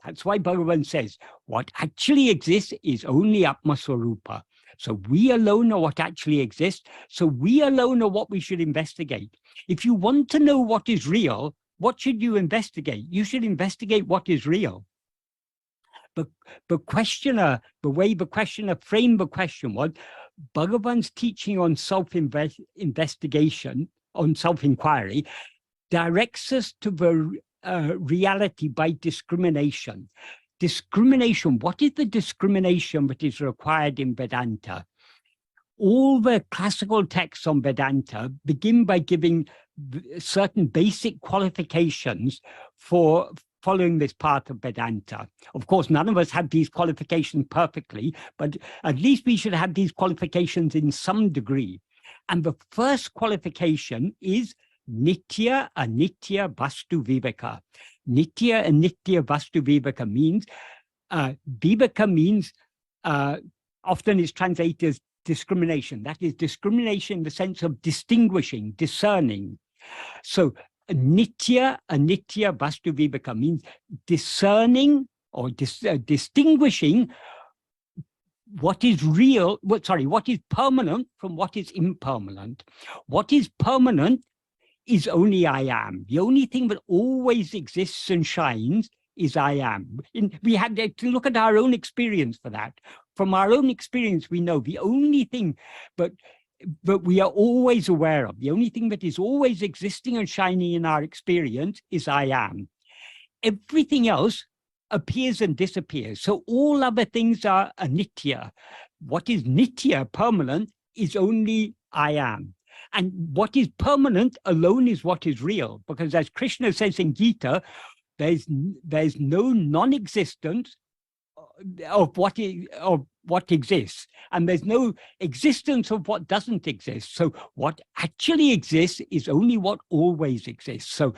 That's why Bugaban says, what actually exists is only Atmaswarupa. So we alone are what actually exists. So we alone are what we should investigate. If you want to know what is real, what should you investigate? You should investigate what is real. But the questioner, the way the questioner framed the question was, Bugaban's teaching on self-investigation, on self-inquiry, directs us to the reality by discrimination. Discrimination, what is the discrimination that is required in Vedanta? All the classical texts on Vedanta begin by giving certain basic qualifications for following this path of Vedanta. Of course, none of us have these qualifications perfectly, but at least we should have these qualifications in some degree. And the first qualification is Nitya Anitya Vastu Viveka. Nitya and Nitya Vastu Viveka means, Viveka means, often is translated as discrimination. That is discrimination in the sense of distinguishing, discerning. So Nitya Anitya Vastu Viveka means discerning or distinguishing what is real, what is permanent from what is impermanent. What is permanent is only I am. The only thing that always exists and shines is I am. We have to look at our own experience for that. From our own experience, we know the only thing that we are always aware of, the only thing that is always existing and shining in our experience is I am. Everything else appears and disappears. So all other things are anitya. What is nitya, permanent, is only I am. And what is permanent alone is what is real. Because as Krishna says in Gita, there's no non-existence of what exists, and there's no existence of what doesn't exist. So what actually exists is only what always exists. So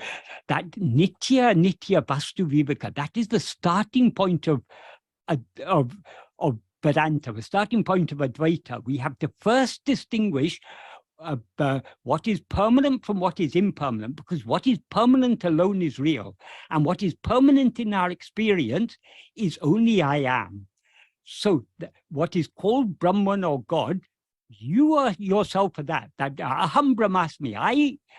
that nitya vastu viveka, that is the starting point of Vedanta, the starting point of Advaita. We have to first distinguish what is permanent from what is impermanent, because what is permanent alone is real, and what is permanent in our experience is only I am. So what is called Brahman or God, you are yourself for that. That aham brahmasmi,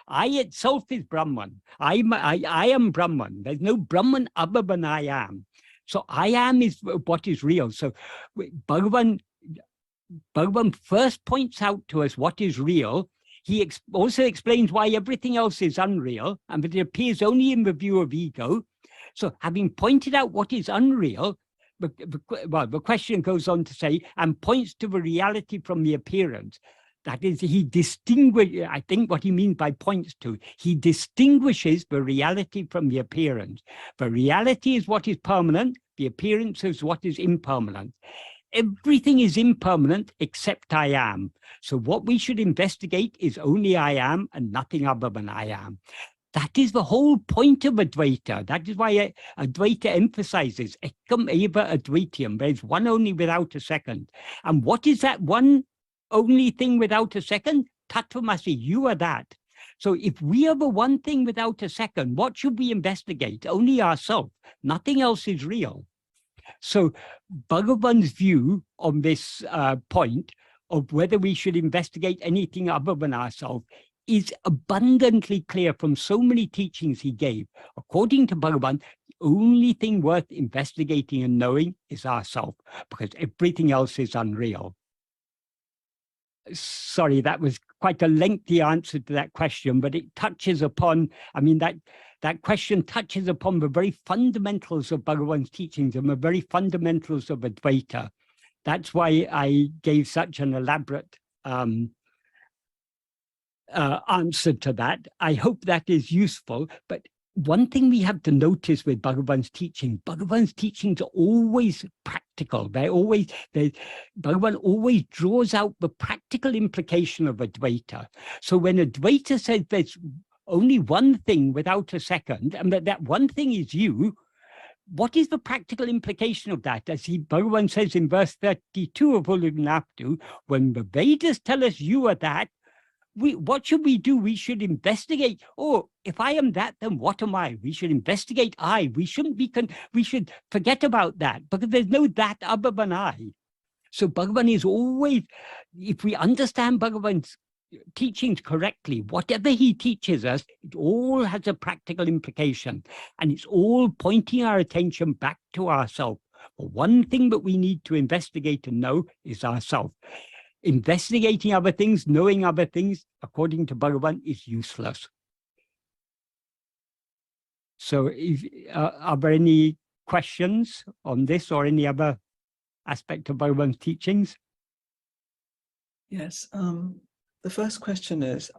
I itself is Brahman. I am Brahman. There's no Brahman other than I am. So I am is what is real. So Bhagavan first points out to us what is real. He also explains why everything else is unreal and that it appears only in the view of ego. So having pointed out what is unreal, the question goes on to say, and points to the reality from the appearance. That is, he distinguishes, I think what he means by points to, he distinguishes the reality from the appearance. The reality is what is permanent, the appearance is what is impermanent. Everything is impermanent except I am. So what we should investigate is only I am and nothing other than I am. That is the whole point of Advaita. That is why Advaita emphasizes ekam eva advaitiam. There is one only without a second. And what is that one only thing without a second? Tattvamasi, you are that. So if we are the one thing without a second, what should we investigate? Only ourselves. Nothing else is real. So Bhagavan's view on this point of whether we should investigate anything other than ourselves is abundantly clear from so many teachings he gave. According to Bugaban, the only thing worth investigating and knowing is ourself, because everything else is unreal. Sorry, that was quite a lengthy answer to that question, but it touches upon, I mean, that question touches upon the very fundamentals of Bhagavan's teachings and the very fundamentals of Advaita. That's why I gave such an elaborate answer to that. I hope that is useful. But one thing we have to notice with Bhagavan's teachings are always practical. Bhagavan always draws out the practical implication of Advaita. So when Advaita says there's only one thing without a second, and that one thing is you, what is the practical implication of that? As Bhagavan says in verse 32 of Ulunaptu, when the Vedas tell us you are that, what should we do? We should investigate. Oh, if I am that, then what am I? We should investigate I. We shouldn't be. We should forget about that, because there's no that other than I. So Bhagavan is always, if we understand Bhagavan's teachings correctly, whatever he teaches us, it all has a practical implication, and it's all pointing our attention back to ourselves. But one thing that we need to investigate and know is ourselves. Investigating other things, knowing other things, according to Bhagavan, is useless. So are there any questions on this or any other aspect of Bhagavan's teachings? Yes. The first question is,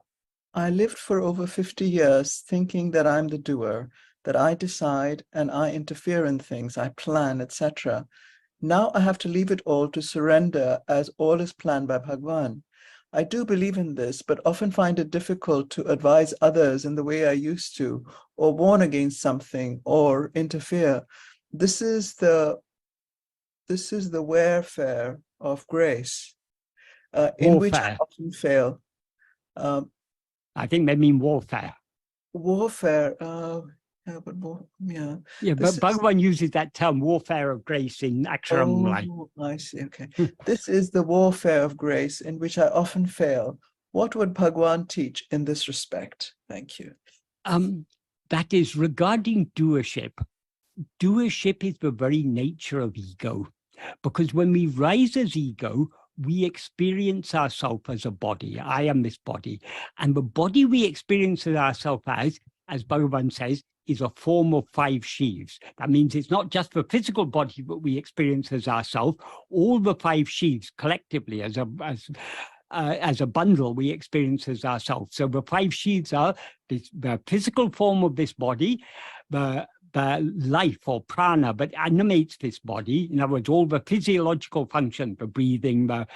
I lived for over 50 years thinking that I'm the doer, that I decide and I interfere in things, I plan, etc. Now I have to leave it all to surrender, as all is planned by Bhagavan. I do believe in this, but often find it difficult to advise others in the way I used to, or warn against something, or interfere. This is the warfare of grace, in which I often fail. I think they mean warfare. Warfare. Yeah, but Bhagavan uses that term, warfare of grace, in Aksharam. Oh, I see. Okay. This is the warfare of grace in which I often fail. What would Bhagavan teach in this respect? Thank you. That is regarding doership. Doership is the very nature of ego, because when we rise as ego, we experience ourselves as a body. I am this body. And the body we experience ourselves as Bhagavan says, is a form of 5 sheaves. That means it's not just the physical body that we experience as ourselves. All the 5 sheaves collectively as a bundle we experience as ourselves. So the 5 sheaves are the physical form of this body, the life or prana that animates this body. In other words, all the physiological functions, the breathing, the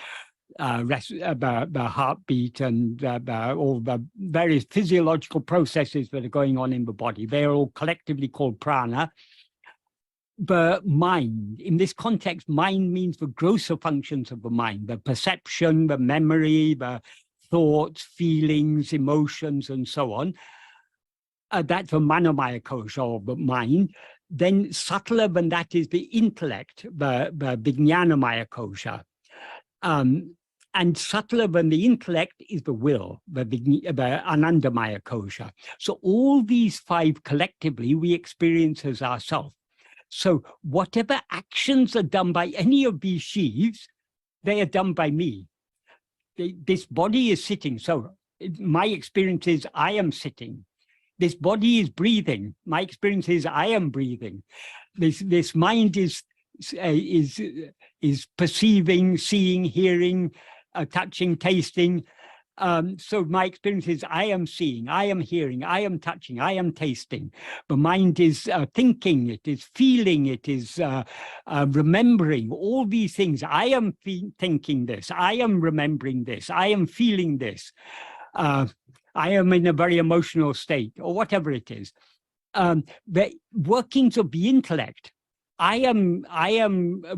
heartbeat, and all the various physiological processes that are going on in the body. They are all collectively called prana. The mind, in this context, mind means the grosser functions of the mind, the perception, the memory, the thoughts, feelings, emotions, and so on. That's the manomaya kosha, or the mind. Then subtler than that is the intellect, the vijnanamaya kosha. And subtler than the intellect is the will, the anandamaya kosha. So all these 5 collectively we experience as ourselves. So whatever actions are done by any of these sheaves, they are done by me. This body is sitting. So my experience is I am sitting. This body is breathing. My experience is I am breathing. This mind is perceiving, seeing, hearing, touching, tasting. So my experience is I am seeing, I am hearing, I am touching, I am tasting. The mind is thinking, it is feeling, it is remembering, all these things. I am thinking this, I am remembering this, I am feeling this. I am in a very emotional state, or whatever it is. The workings of the intellect. I am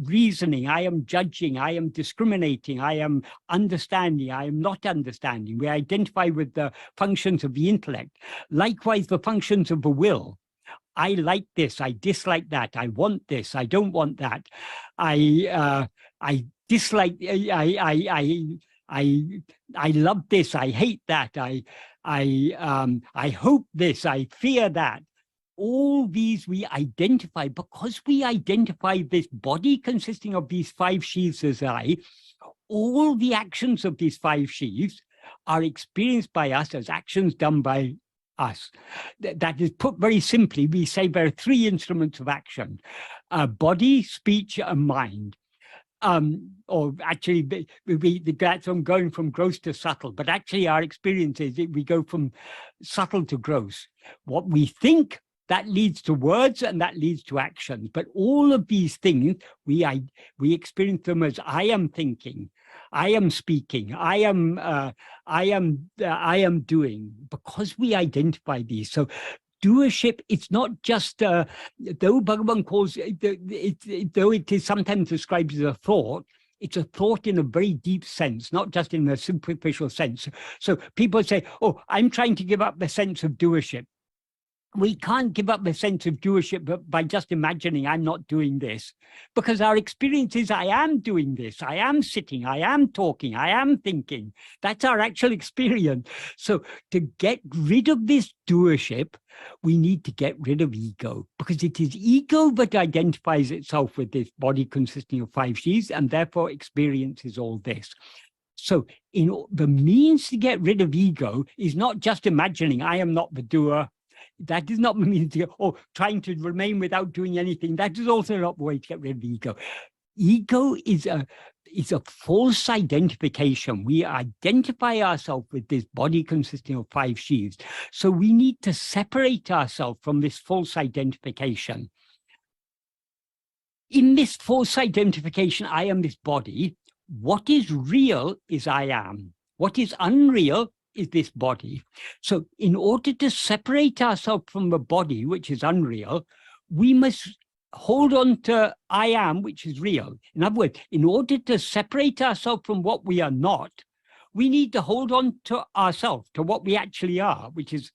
reasoning, I am judging, I am discriminating, I am understanding, I am not understanding. We identify with the functions of the intellect. Likewise, the functions of the will. I like this, I dislike that, I want this, I don't want that. I dislike, I love this, I hate that, I hope this, I fear that. All these we identify, because we identify this body consisting of these 5 sheaths as I, all the actions of these 5 sheaths are experienced by us as actions done by us. That is, put very simply, we say there are 3 instruments of action: body, speech, and mind. Or actually, that's from going from gross to subtle, but actually our experience is that we go from subtle to gross. What we think, that leads to words, and that leads to actions. But all of these things, we experience them as I am thinking, I am speaking, I am doing, because we identify these. So doership, it's not just, though Bhagavan calls it, though it is sometimes described as a thought, it's a thought in a very deep sense, not just in a superficial sense. So people say, oh, I'm trying to give up the sense of doership. We can't give up the sense of doership by just imagining I'm not doing this, because our experience is I am doing this, I am sitting, I am talking, I am thinking. That's our actual experience. So to get rid of this doership, we need to get rid of ego, because it is ego that identifies itself with this body consisting of 5 sheaths, and therefore experiences all this. So the means to get rid of ego is not just imagining I am not the doer. That is not the means to, or trying to remain without doing anything. That is also not the way to get rid of ego. Ego is a false identification. We identify ourselves with this body consisting of 5 sheaths. So we need to separate ourselves from this false identification. In this false identification, I am this body. What is real is I am. What is unreal is this body. So in order to separate ourselves from the body, which is unreal, we must hold on to I am, which is real. In other words, in order to separate ourselves from what we are not, we need to hold on to ourselves, to what we actually are, which is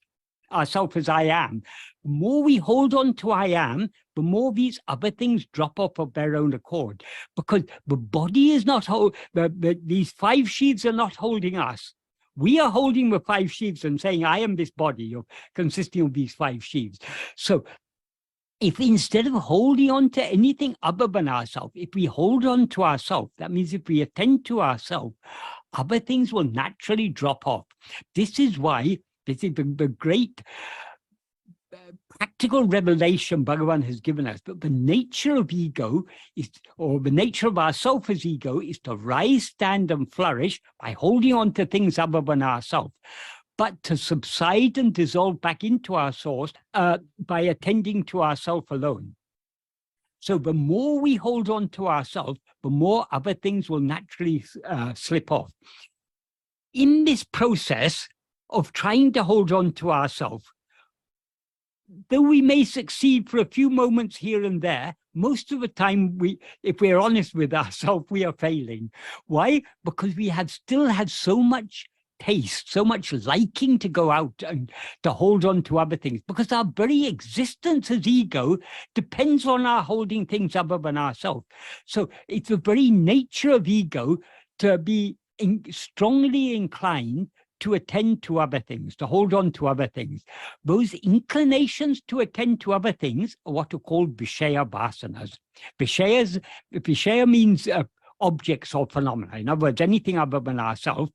ourself as I am. The more we hold on to I am, the more these other things drop off of their own accord, because the body is not, these 5 sheaths are not holding us. We are holding the 5 sheaths and saying, I am this body consisting of these 5 sheaths. So if instead of holding on to anything other than ourselves, if we hold on to ourselves, that means if we attend to ourselves, other things will naturally drop off. This is why, this is the great practical revelation Bhagavan has given us, that the nature of ego is, or the nature of our self as ego, is to rise, stand, and flourish by holding on to things other than ourselves, but to subside and dissolve back into our source by attending to ourself alone. So the more we hold on to ourselves, the more other things will naturally slip off. In this process of trying to hold on to ourselves, though we may succeed for a few moments here and there, most of the time, if we're honest with ourselves, we are failing. Why? Because we have still had so much taste, so much liking to go out and to hold on to other things, because our very existence as ego depends on our holding things other than ourselves. So it's the very nature of ego to be strongly inclined to attend to other things, to hold on to other things. Those inclinations to attend to other things are what are called Vishaya vasanas. Vishaya means objects or phenomena. In other words, anything other than ourselves.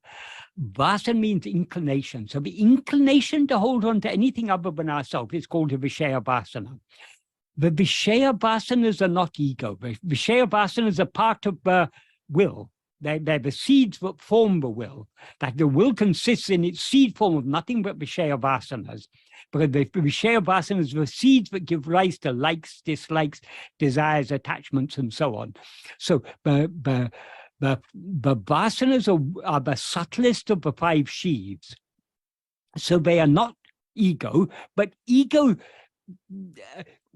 Vasana means inclination. So the inclination to hold on to anything other than ourselves is called a Vishaya vasana. The Vishaya vasanas are not ego. The Vishaya vasanas are part of the will. They're the seeds that form the will. That the will consists in its seed form of nothing but Vishaya vasanas. Because the Vishaya vasanas are the seeds that give rise to likes, dislikes, desires, attachments, and so on. So the vasanas are the subtlest of the 5 sheaths. So they are not ego, but ego,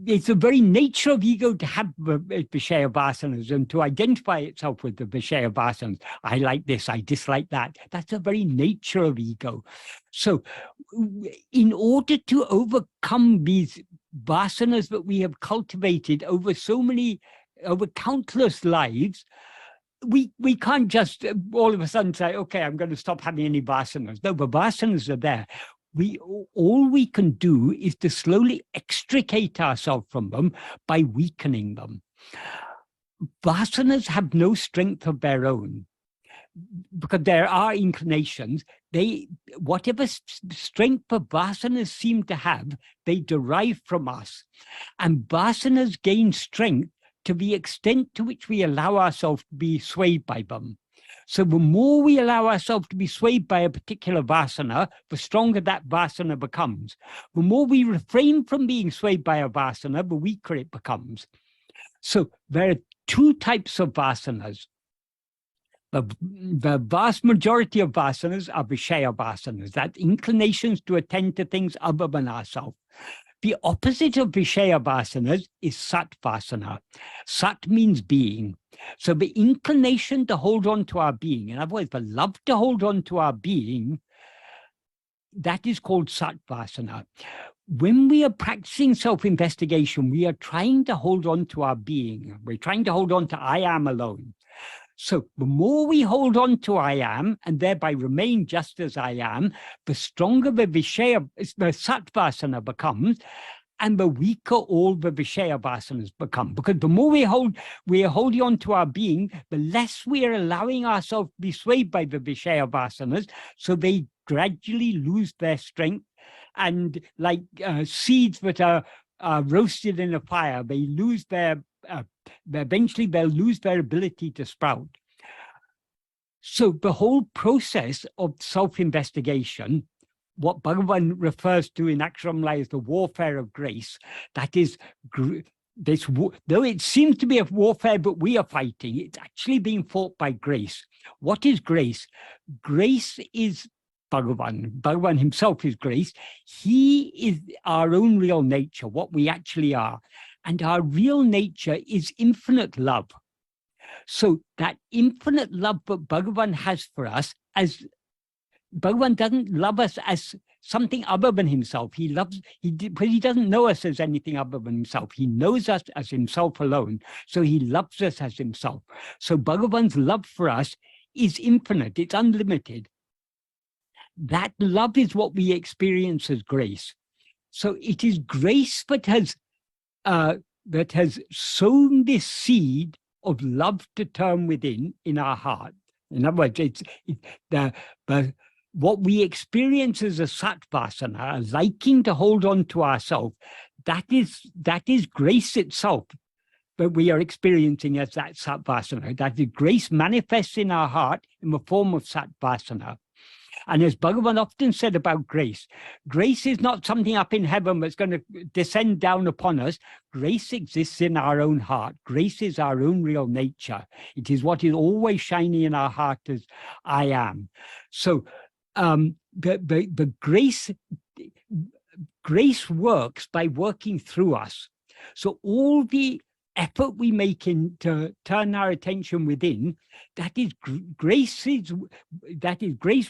it's the very nature of ego to have the Vishaya vasanas and to identify itself with the Vishaya vasanas. I like this, I dislike that. That's the very nature of ego. So in order to overcome these vasanas that we have cultivated over countless lives, we can't just all of a sudden say, okay, I'm going to stop having any vasanas. No, the vasanas are there. All we can do is to slowly extricate ourselves from them by weakening them. Vasanas have no strength of their own, because there are inclinations. Whatever strength the vasanas seem to have, they derive from us. And vasanas gain strength to the extent to which we allow ourselves to be swayed by them. So the more we allow ourselves to be swayed by a particular vasana, the stronger that vasana becomes. The more we refrain from being swayed by a vasana, the weaker it becomes. So there are two types of vasanas. The vast majority of vasanas are Vishaya vasanas, that inclinations to attend to things other than ourselves. The opposite of Vishaya vasanas is Sat vasana. Sat means being. So the inclination to hold on to our being, in other words, the love to hold on to our being, that is called Sat vasana. When we are practicing self-investigation, we are trying to hold on to our being. We're trying to hold on to I am alone. So the more we hold on to I am, and thereby remain just as I am, the stronger the Vishaya, the Satvasana becomes, and the weaker all the Vishaya vasanas become. Because the more we are holding on to our being, the less we are allowing ourselves to be swayed by the Vishaya vasanas, so they gradually lose their strength. And like seeds that are roasted in a fire, they lose eventually they'll lose their ability to sprout. So the whole process of self-investigation, what Bugaban refers to in Aksharamala as the warfare of grace, that is, though it seems to be a warfare but we are fighting, it's actually being fought by grace. What is grace? Grace is Bhagavan. Bhagavan himself is grace. He is our own real nature, what we actually are. And our real nature is infinite love. So that infinite love that Bhagavan has for us, as Bhagavan doesn't love us as something other than himself. Because he doesn't know us as anything other than himself. He knows us as himself alone. So he loves us as himself. So Bhagavan's love for us is infinite. It's unlimited. That love is what we experience as grace. So it is grace that has sown this seed of love to turn within in our heart. In other words, what we experience as a satvasana, a liking to hold on to ourselves, that is grace itself that we are experiencing as that satvasana. That is grace manifests in our heart in the form of satvasana. And as Bhagavan often said about grace, grace is not something up in heaven that's going to descend down upon us. Grace exists in our own heart. Grace is our own real nature. It is what is always shining in our heart as I am. So the grace works by working through us. So all the effort we make in to turn our attention within, that is grace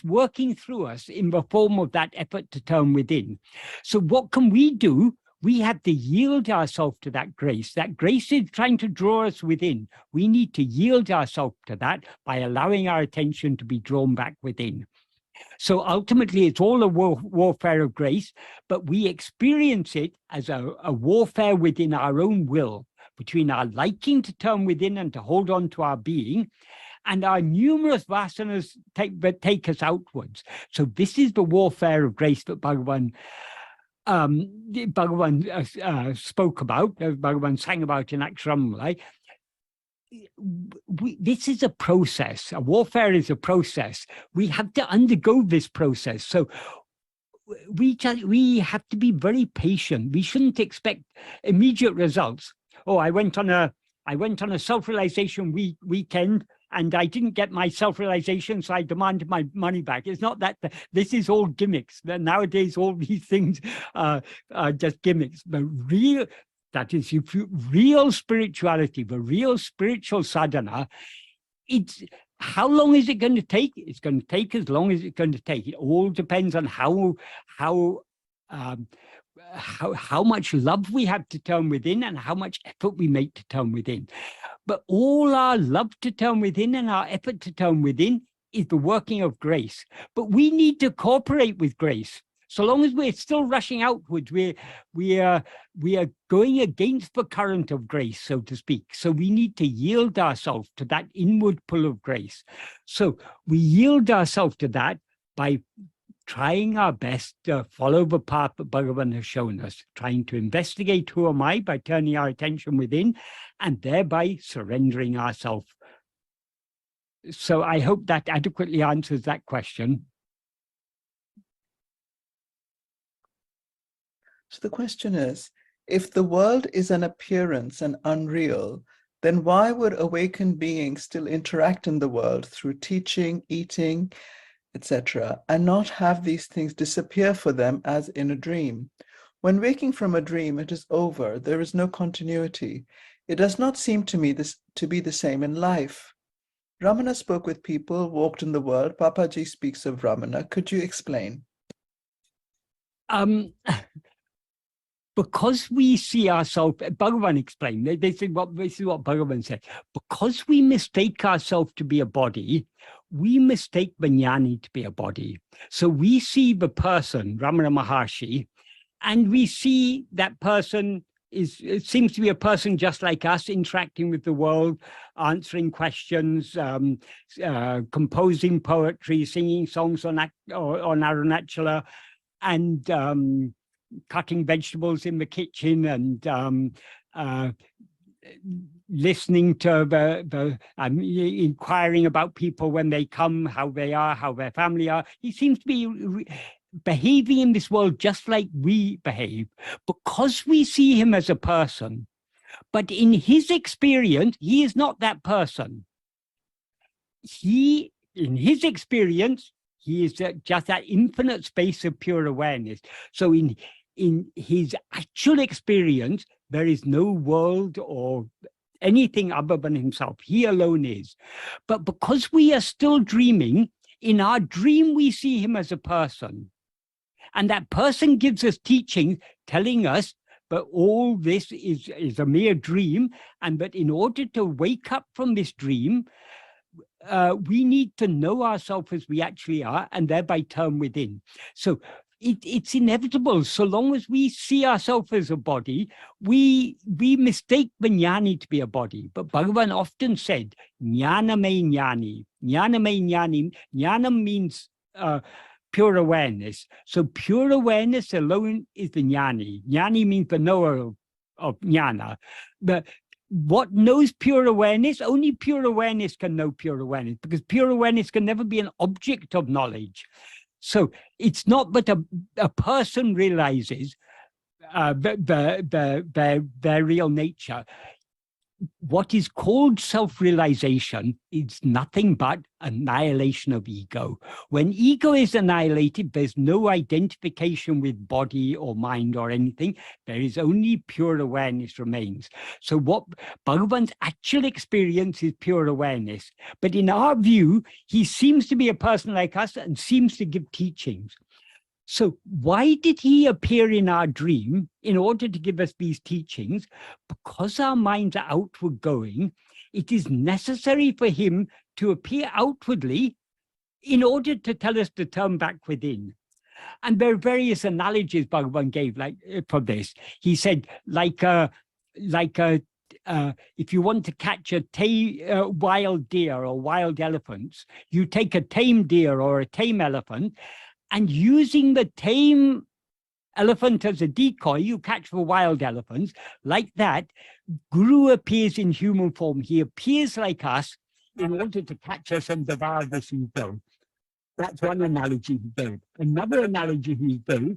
working through us in the form of that effort to turn within. So what can we do? We have to yield ourselves to that grace. That grace is trying to draw us within. We need to yield ourselves to that by allowing our attention to be drawn back within. So ultimately, it's all a warfare of grace, but we experience it as a warfare within our own will, between our liking to turn within and to hold on to our being, and our numerous vasanas that take us outwards. So this is the warfare of grace that Bhagavan spoke about, Bhagavan sang about in Aksharamala. This is a process. A warfare is a process. We have to undergo this process. So we have to be very patient. We shouldn't expect immediate results. Oh, I went on a self-realization weekend and I didn't get my self-realization, so I demanded my money back. It's not that. This is all gimmicks. Nowadays, all these things are just gimmicks. That is, real spirituality, the real spiritual sadhana, how long is it going to take? It's going to take as long as it's going to take. It all depends on how how much love we have to turn within and how much effort we make to turn within. But all our love to turn within and our effort to turn within is the working of grace. But we need to cooperate with grace. So long as we're still rushing outwards, we are going against the current of grace, so to speak. So we need to yield ourselves to that inward pull of grace. So we yield ourselves to that by trying our best to follow the path that Bhagavan has shown us, trying to investigate who am I by turning our attention within and thereby surrendering ourselves. So I hope that adequately answers that question. So the question is, if the world is an appearance and unreal, then why would awakened beings still interact in the world through teaching, eating, etc., and not have these things disappear for them as in a dream? When waking from a dream, it is over. There is no continuity. It does not seem to me to be the same in life. Ramana spoke with people, walked in the world. Papaji speaks of Ramana. Could you explain? Because we see ourselves, Bhagavan explained, this is what Bhagavan said, because we mistake ourselves to be a body, we mistake the jnani to be a body. So we see the person, Ramanamaharshi, and we see that person it seems to be a person just like us, interacting with the world, answering questions, composing poetry, singing songs on Arunachala, and cutting vegetables in the kitchen and listening to inquiring about people when they come, how they are, how their family are. He seems to be behaving in this world just like we behave, because we see him as a person. But in his experience, he is not that person. In his experience, he is just that infinite space of pure awareness. So in his actual experience, there is no world or anything other than himself. He alone is. But because we are still dreaming, in our dream, we see him as a person. And that person gives us teaching telling us that all this is a mere dream, and that in order to wake up from this dream, we need to know ourselves as we actually are and thereby turn within. So it's inevitable. So long as we see ourselves as a body, we mistake the jnani to be a body. But Bhagavan often said, jnana me jnani. Jnana me jnani. Jnana means pure awareness. So pure awareness alone is the jnani. Jnani means the knower of jnana. But what knows pure awareness? Only pure awareness can know pure awareness, because pure awareness can never be an object of knowledge. So it's not that a person realizes their real nature. What is called self-realization is nothing but annihilation of ego. When ego is annihilated, there's no identification with body or mind or anything. There is only pure awareness remains. So what Bhagavan's actual experience is pure awareness. But in our view, he seems to be a person like us and seems to give teachings. So why did he appear in our dream in order to give us these teachings? Because our minds are outward going, it is necessary for him to appear outwardly in order to tell us to turn back within. And there are various analogies Bhagavan gave for this. He said, if you want to catch a wild deer or wild elephants, you take a tame deer or a tame elephant, and using the tame elephant as a decoy, you catch the wild elephants. Like that, Guru appears in human form. He appears like us in order to catch us and devour this ego. That's one analogy he gave. Another analogy he gave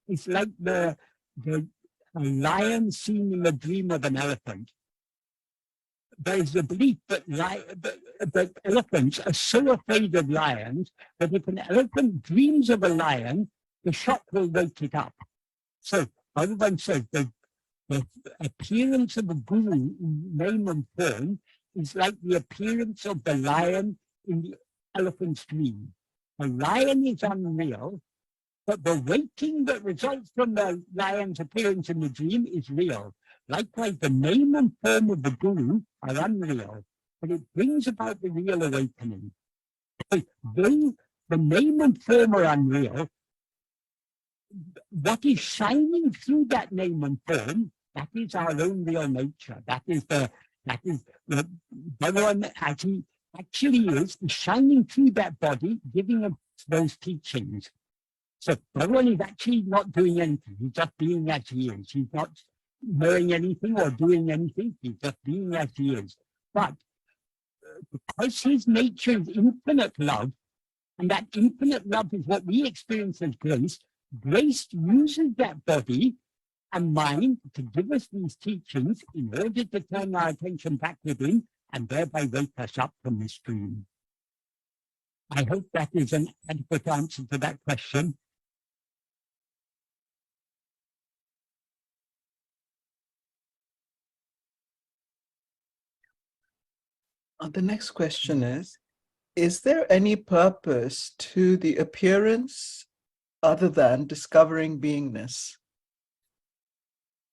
is like the lion seen in the dream of an elephant. There is the belief that elephants are so afraid of lions that if an elephant dreams of a lion, the shock will wake it up. So Bhagavan says that the appearance of a guru in name and form is like the appearance of the lion in the elephant's dream. A lion is unreal, but the waking that results from the lion's appearance in the dream is real. Likewise, the name and form of the guru are unreal, but it brings about the real awakening. Though the name and form are unreal, what is shining through that name and form, that is our own real nature. That is the Bhagavan actually is shining through that body, giving us those teachings. So Bhagavan is actually not doing anything. He's just being as he is. He's not knowing anything or doing anything. He's just being as he is. But because his nature is infinite love, and that infinite love is what we experience as grace, grace uses that body and mind to give us these teachings in order to turn our attention back within and thereby wake us up from this dream. I hope that is an adequate answer to that question. The next question is there any purpose to the appearance other than discovering beingness?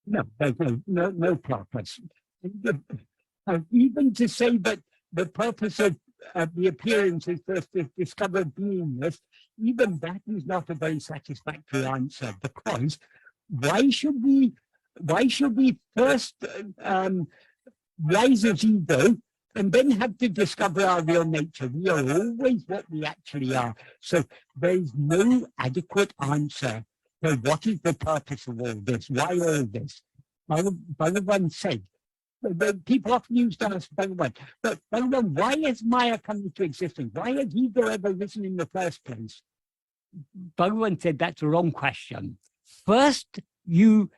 No, there's no purpose. Even to say that the purpose of the appearance is first to discover beingness, even that is not a very satisfactory answer, because why should we first rise as ego and then have to discover our real nature? We are always what we actually are. So there is no adequate answer to what is the purpose of all this? Why all this? Bhagavan said, people often used to ask Bhagavan, but Bhagavan, why has Maya come into existence? Why has ego ever risen in the first place? Bhagavan said, that's the wrong question. First, you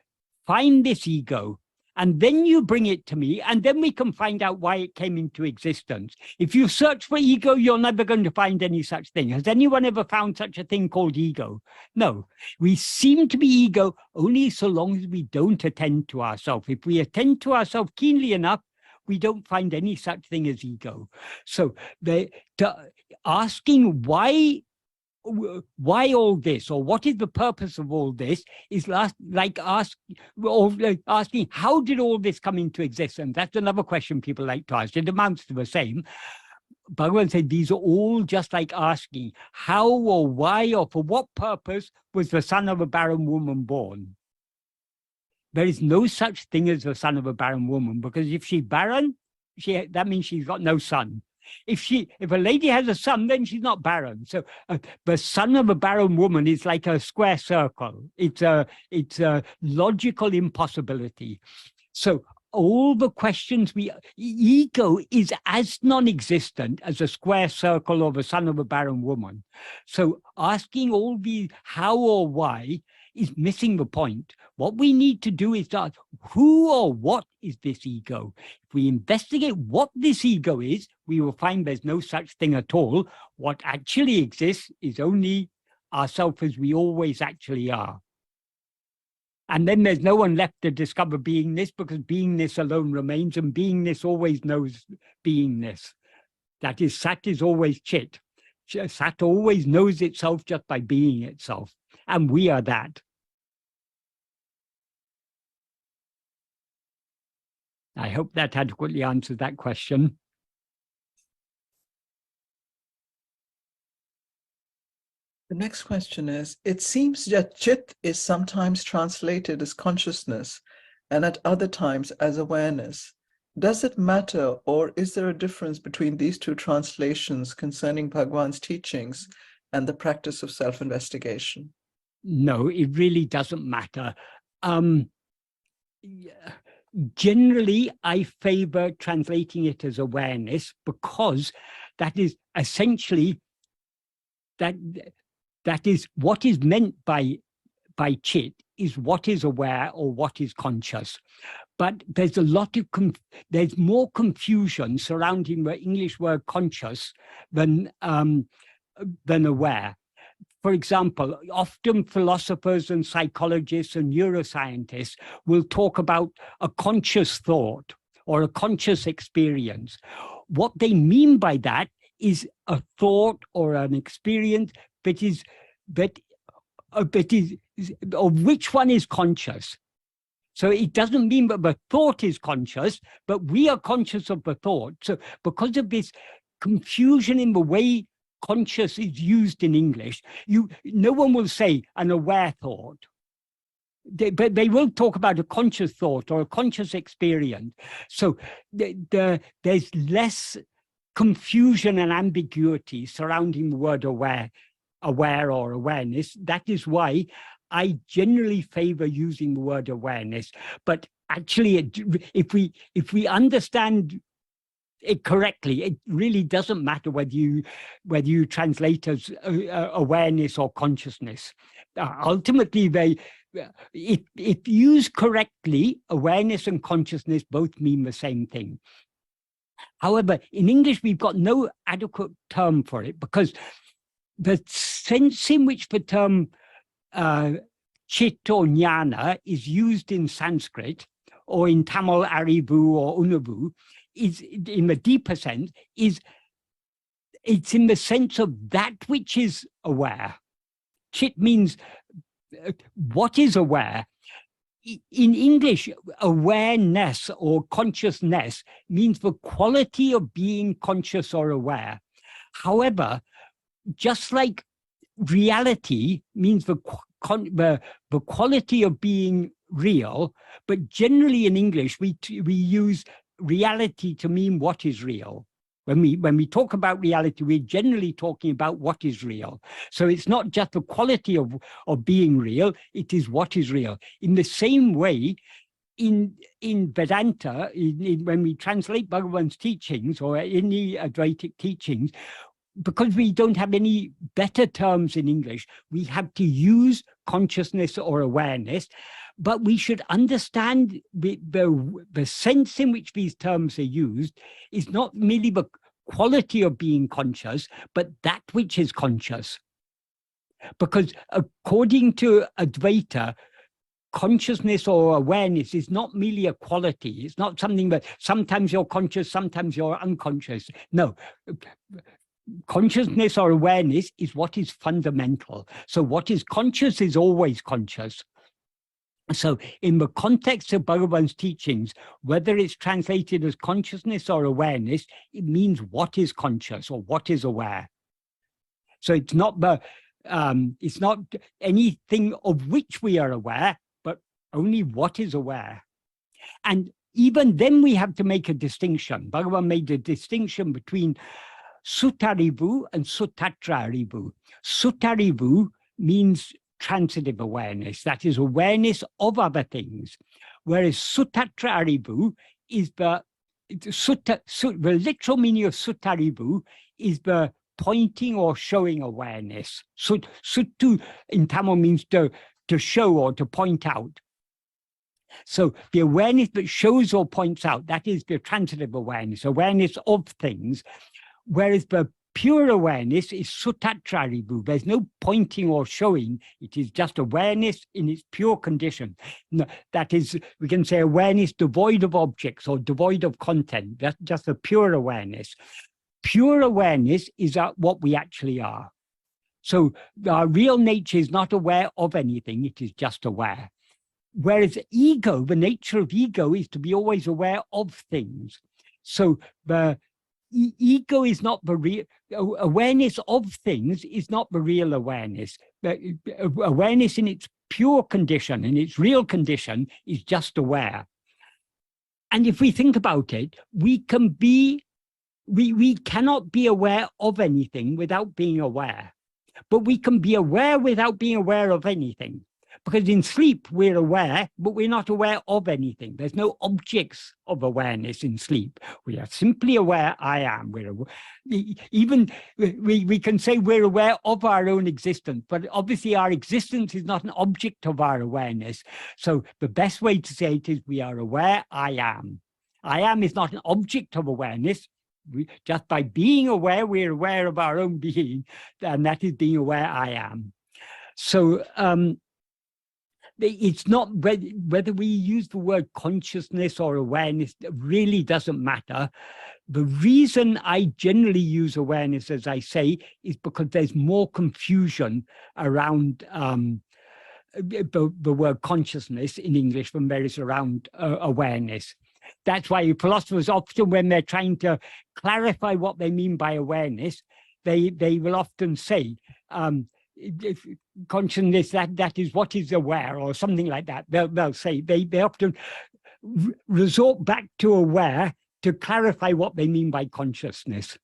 find this ego, and then you bring it to me, and then we can find out why it came into existence. If you search for ego, you're never going to find any such thing. Has anyone ever found such a thing called ego? No. We seem to be ego only so long as we don't attend to ourselves. If we attend to ourselves keenly enough, we don't find any such thing as ego. So asking why all this, or what is the purpose of all this, is like asking how did all this come into existence? That's another question people like to ask. It amounts to the same. Bhagavan said these are all just like asking how or why or for what purpose was the son of a barren woman born. There is no such thing as the son of a barren woman, because if she's barren, that means she's got no son. If a lady has a son, then she's not barren. So the son of a barren woman is like a square circle. It's a logical impossibility. So all the questions ego is as non-existent as a square circle or the son of a barren woman. So asking all the how or why is missing the point. What we need to do is to ask, who or what is this ego? If we investigate what this ego is, we will find there's no such thing at all. What actually exists is only ourselves as we always actually are. And then there's no one left to discover beingness, because beingness alone remains, and beingness always knows beingness. That is, Sat is always Chit. Sat always knows itself just by being itself. And we are that. I hope that adequately answers that question. The next question is, it seems that Chit is sometimes translated as consciousness and at other times as awareness. Does it matter, or is there a difference between these two translations concerning Bhagavan's teachings and the practice of self-investigation? No, it really doesn't matter. Generally, I favor translating it as awareness, because that is essentially that is what is meant by Chit is what is aware or what is conscious. But there's there's more confusion surrounding the English word conscious than aware. For example, often philosophers and psychologists and neuroscientists will talk about a conscious thought or a conscious experience. What they mean by that is a thought or an experience that of which one is conscious. So it doesn't mean that the thought is conscious, but we are conscious of the thought. So because of this confusion in the way conscious is used in English, no one will say an aware thought. But they will talk about a conscious thought or a conscious experience. So there's less confusion and ambiguity surrounding the word aware or awareness. That is why I generally favor using the word awareness. But actually, if we understand it correctly, it really doesn't matter whether you translate as awareness or consciousness. Ultimately, if used correctly, awareness and consciousness both mean the same thing. However, in English, we've got no adequate term for it because the sense in which the term chit or jnana is used in Sanskrit or in Tamil arivu or unavu is, in the deeper sense, it's in the sense of that which is aware. Chit means what is aware. In English, awareness or consciousness means the quality of being conscious or aware. However, just like reality means the quality of being real, but generally in English, we use reality to mean what is real. When we talk about reality, we're generally talking about what is real. So it's not just the quality of being real, it is what is real. In the same way, in Vedanta, when we translate Bhagavan's teachings or any Advaitic teachings, because we don't have any better terms in English, we have to use consciousness or awareness, but we should understand the sense in which these terms are used is not merely the quality of being conscious, but that which is conscious. Because according to Advaita, consciousness or awareness is not merely a quality. It's not something that sometimes you're conscious, sometimes you're unconscious. No. Consciousness or awareness is what is fundamental. So what is conscious is always conscious. So in the context of Bhagavan's teachings, whether it's translated as consciousness or awareness, it means what is conscious or what is aware. So it's not anything of which we are aware, but only what is aware. And even then we have to make a distinction. Bhagavan made a distinction between Sutarivu and Sutatrarivu. Sutarivu means transitive awareness, that is awareness of other things, whereas Sutatrarivu is the literal meaning of Sutarivu is the pointing or showing awareness. Suttu in Tamil means to show or to point out. So the awareness that shows or points out, that is the transitive awareness of things. Whereas the pure awareness is sutatrarivu. There's no pointing or showing. It is just awareness in its pure condition. That is, we can say awareness devoid of objects or devoid of content. That's just a pure awareness. Pure awareness is what we actually are. So our real nature is not aware of anything. It is just aware. Whereas ego, the nature of ego is to be always aware of things. So the ego is not the real awareness of things, is not the real awareness. Awareness in its pure condition, in its real condition, is just aware. And if we think about it, we cannot be aware of anything without being aware. But we can be aware without being aware of anything. Because in sleep, we're aware, but we're not aware of anything. There's no objects of awareness in sleep. We are simply aware, I am. We can say we're aware of our own existence, but obviously our existence is not an object of our awareness. So the best way to say it is we are aware, I am. I am is not an object of awareness. Just by being aware, we're aware of our own being, and that is being aware, I am. So, it's not whether we use the word consciousness or awareness, it really doesn't matter. The reason I generally use awareness, as I say, is because there's more confusion around the word consciousness in English than there is around awareness. That's why philosophers often, when they're trying to clarify what they mean by awareness, they will often say, if consciousness, that is what is aware, or something like that. They'll say, they often resort back to aware to clarify what they mean by consciousness.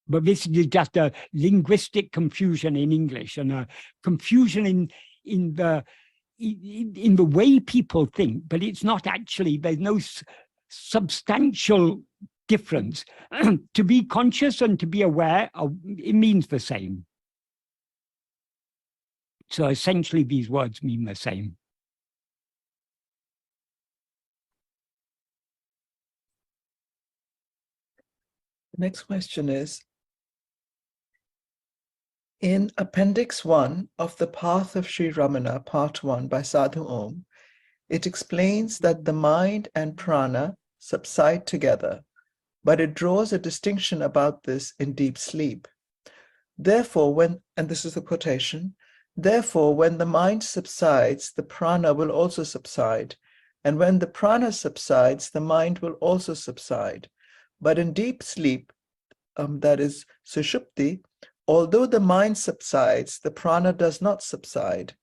But this is just a linguistic confusion in English, and a confusion in the way people think, but it's not actually, there's no substantial difference. To be conscious and to be aware, it means the same. So essentially these words mean the same. The next question is, in Appendix 1 of The Path of Sri Ramana, Part 1 by Sadhu Om, it explains that the mind and prana subside together, but it draws a distinction about this in deep sleep. Therefore, and this is the quotation, therefore, when the mind subsides, the prana will also subside, and when the prana subsides, the mind will also subside. But in deep sleep, that is sushupti, although the mind subsides, the prana does not subside.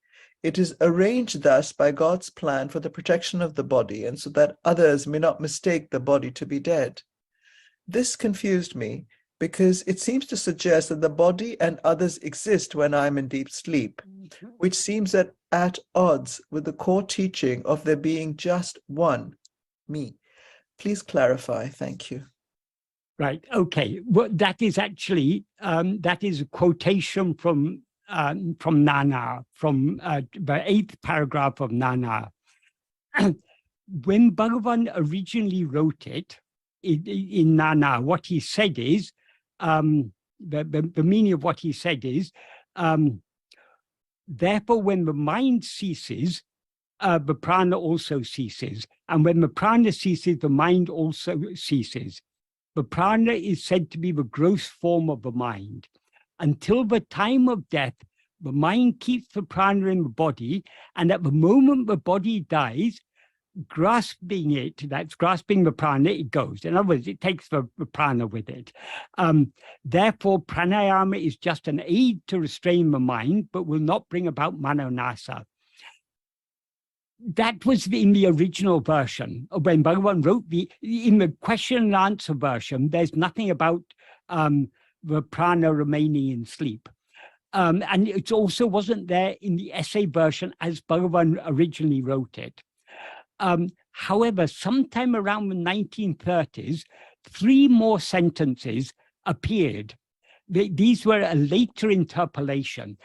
It is arranged thus by God's plan for the protection of the body, and so that others may not mistake the body to be dead. This confused me because it seems to suggest that the body and others exist when I'm in deep sleep, which seems at odds with the core teaching of there being just one, me. Please clarify. Thank you. Right. Okay. Well, that is actually that is a quotation from Nana, from the 8th paragraph of Nana. When Bhagavan originally wrote it in Nana, what he said is, the meaning of what he said is, therefore, when the mind ceases, the prana also ceases. And when the prana ceases, the mind also ceases. The prana is said to be the gross form of the mind. Until the time of death, the mind keeps the prana in the body, and at the moment the body dies, grasping it, that's grasping the prana, it goes. In other words, it takes the prana with it. Therefore, pranayama is just an aid to restrain the mind, but will not bring about manonasa. That was in the original version. When Bhagavan wrote in the question and answer version, there's nothing about the prana remaining in sleep. And it also wasn't there in the essay version as Bhagavan originally wrote it. However, sometime around the 1930s, 3 more sentences appeared. These were a later interpolation.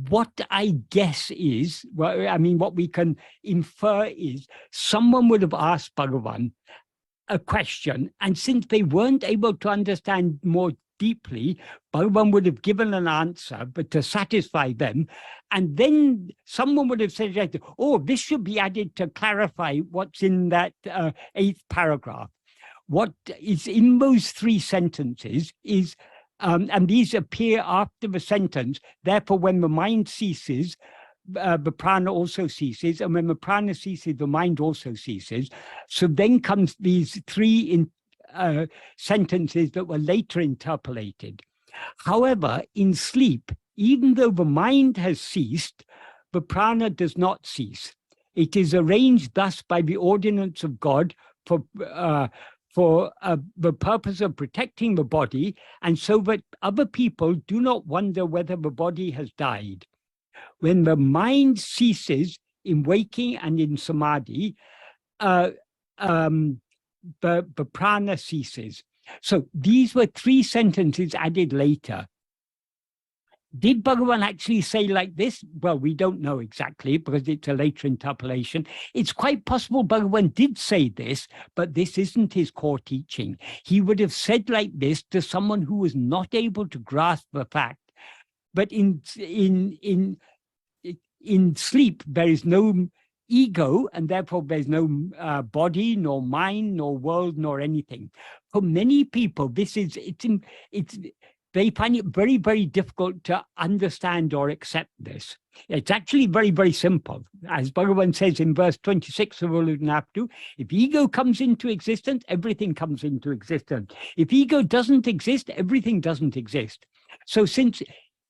What I guess is, well, I mean, what we can infer is someone would have asked Bhagavan a question, and since they weren't able to understand more deeply, Bhagavan would have given an answer, but to satisfy them, and then someone would have said, oh, this should be added to clarify what's in that 8th paragraph. What is in those 3 sentences is, and these appear after the sentence, therefore, when the mind ceases, the prana also ceases, and when the prana ceases, the mind also ceases. So then comes these 3 sentences that were later interpolated. However, in sleep, even though the mind has ceased, the prana does not cease. It is arranged thus by the ordinance of God for the purpose of protecting the body, and so that other people do not wonder whether the body has died. When the mind ceases in waking and in samadhi, the prana ceases. So these were 3 sentences added later. Did Bhagavan actually say like this? Well, we don't know exactly because it's a later interpolation. It's quite possible Bhagavan did say this, but this isn't his core teaching. He would have said like this to someone who was not able to grasp the fact. But in sleep, there is no ego, and therefore there's no body, nor mind, nor world, nor anything. For many people, they find it very, very difficult to understand or accept this. It's actually very, very simple. As Bugaban says in verse 26 of Ulunaptu, if ego comes into existence, everything comes into existence. If ego doesn't exist, everything doesn't exist. So since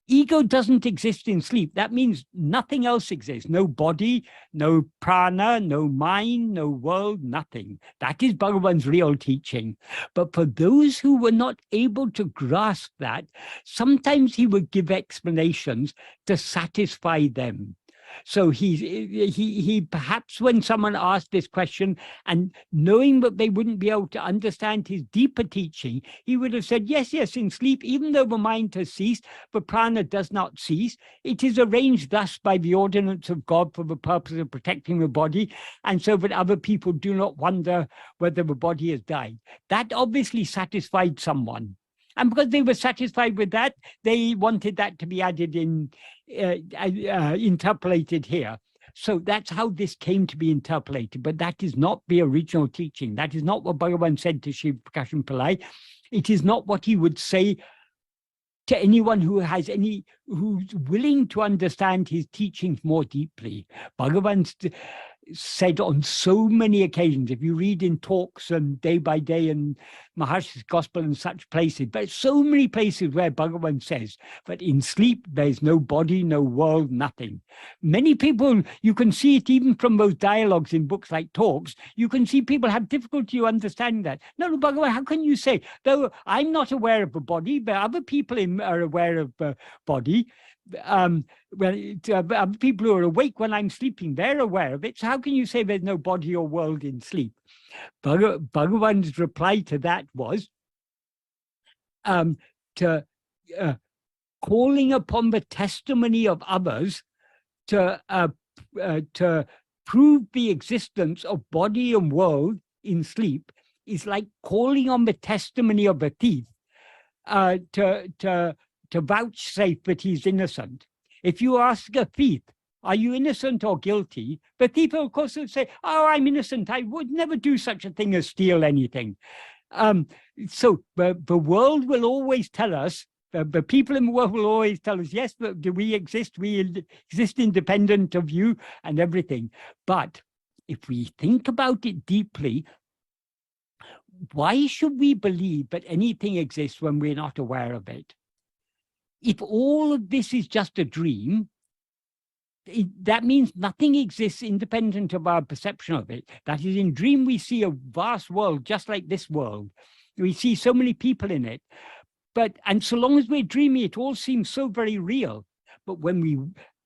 ego doesn't exist in sleep, that means nothing else exists. No body, no prana, no mind, no world, nothing. That is Bhagavan's real teaching. But for those who were not able to grasp that, sometimes he would give explanations to satisfy them. So he perhaps, when someone asked this question and knowing that they wouldn't be able to understand his deeper teaching, he would have said, yes, in sleep, even though the mind has ceased, the prana does not cease. It is arranged thus by the ordinance of God for the purpose of protecting the body, and so that other people do not wonder whether the body has died. That obviously satisfied someone. And because they were satisfied with that, they wanted that to be added in, interpolated here. So that's how this came to be interpolated. But that is not the original teaching. That is not what Bhagavan said to Shiv Prakasham Pillai. It is not what he would say to anyone who's willing to understand his teachings more deeply. Bhagavan's said on so many occasions, if you read in talks and day by day and Maharshi's Gospel and such places, but so many places where Bhagavan says that in sleep there's no body, no world, nothing. Many people, you can see it even from those dialogues in books like talks, you can see people have difficulty understanding that. No, Bhagavan, how can you say, though I'm not aware of the body, but other people are aware of the body, other people who are awake when I'm sleeping, they're aware of it. So how can you say there's no body or world in sleep? Bhagavan's reply to that was calling upon the testimony of others to prove the existence of body and world in sleep is like calling on the testimony of a thief to vouchsafe that he's innocent. If you ask a thief, are you innocent or guilty? The thief, of course, will say, oh, I'm innocent. I would never do such a thing as steal anything. So the world will always tell us, the people in the world will always tell us, yes, do we exist? We exist independent of you and everything. But if we think about it deeply, why should we believe that anything exists when we're not aware of it? If all of this is just a dream, that means nothing exists independent of our perception of it. That is, in dream, we see a vast world just like this world. We see so many people in it. And so long as we're dreaming, it all seems so very real. But when we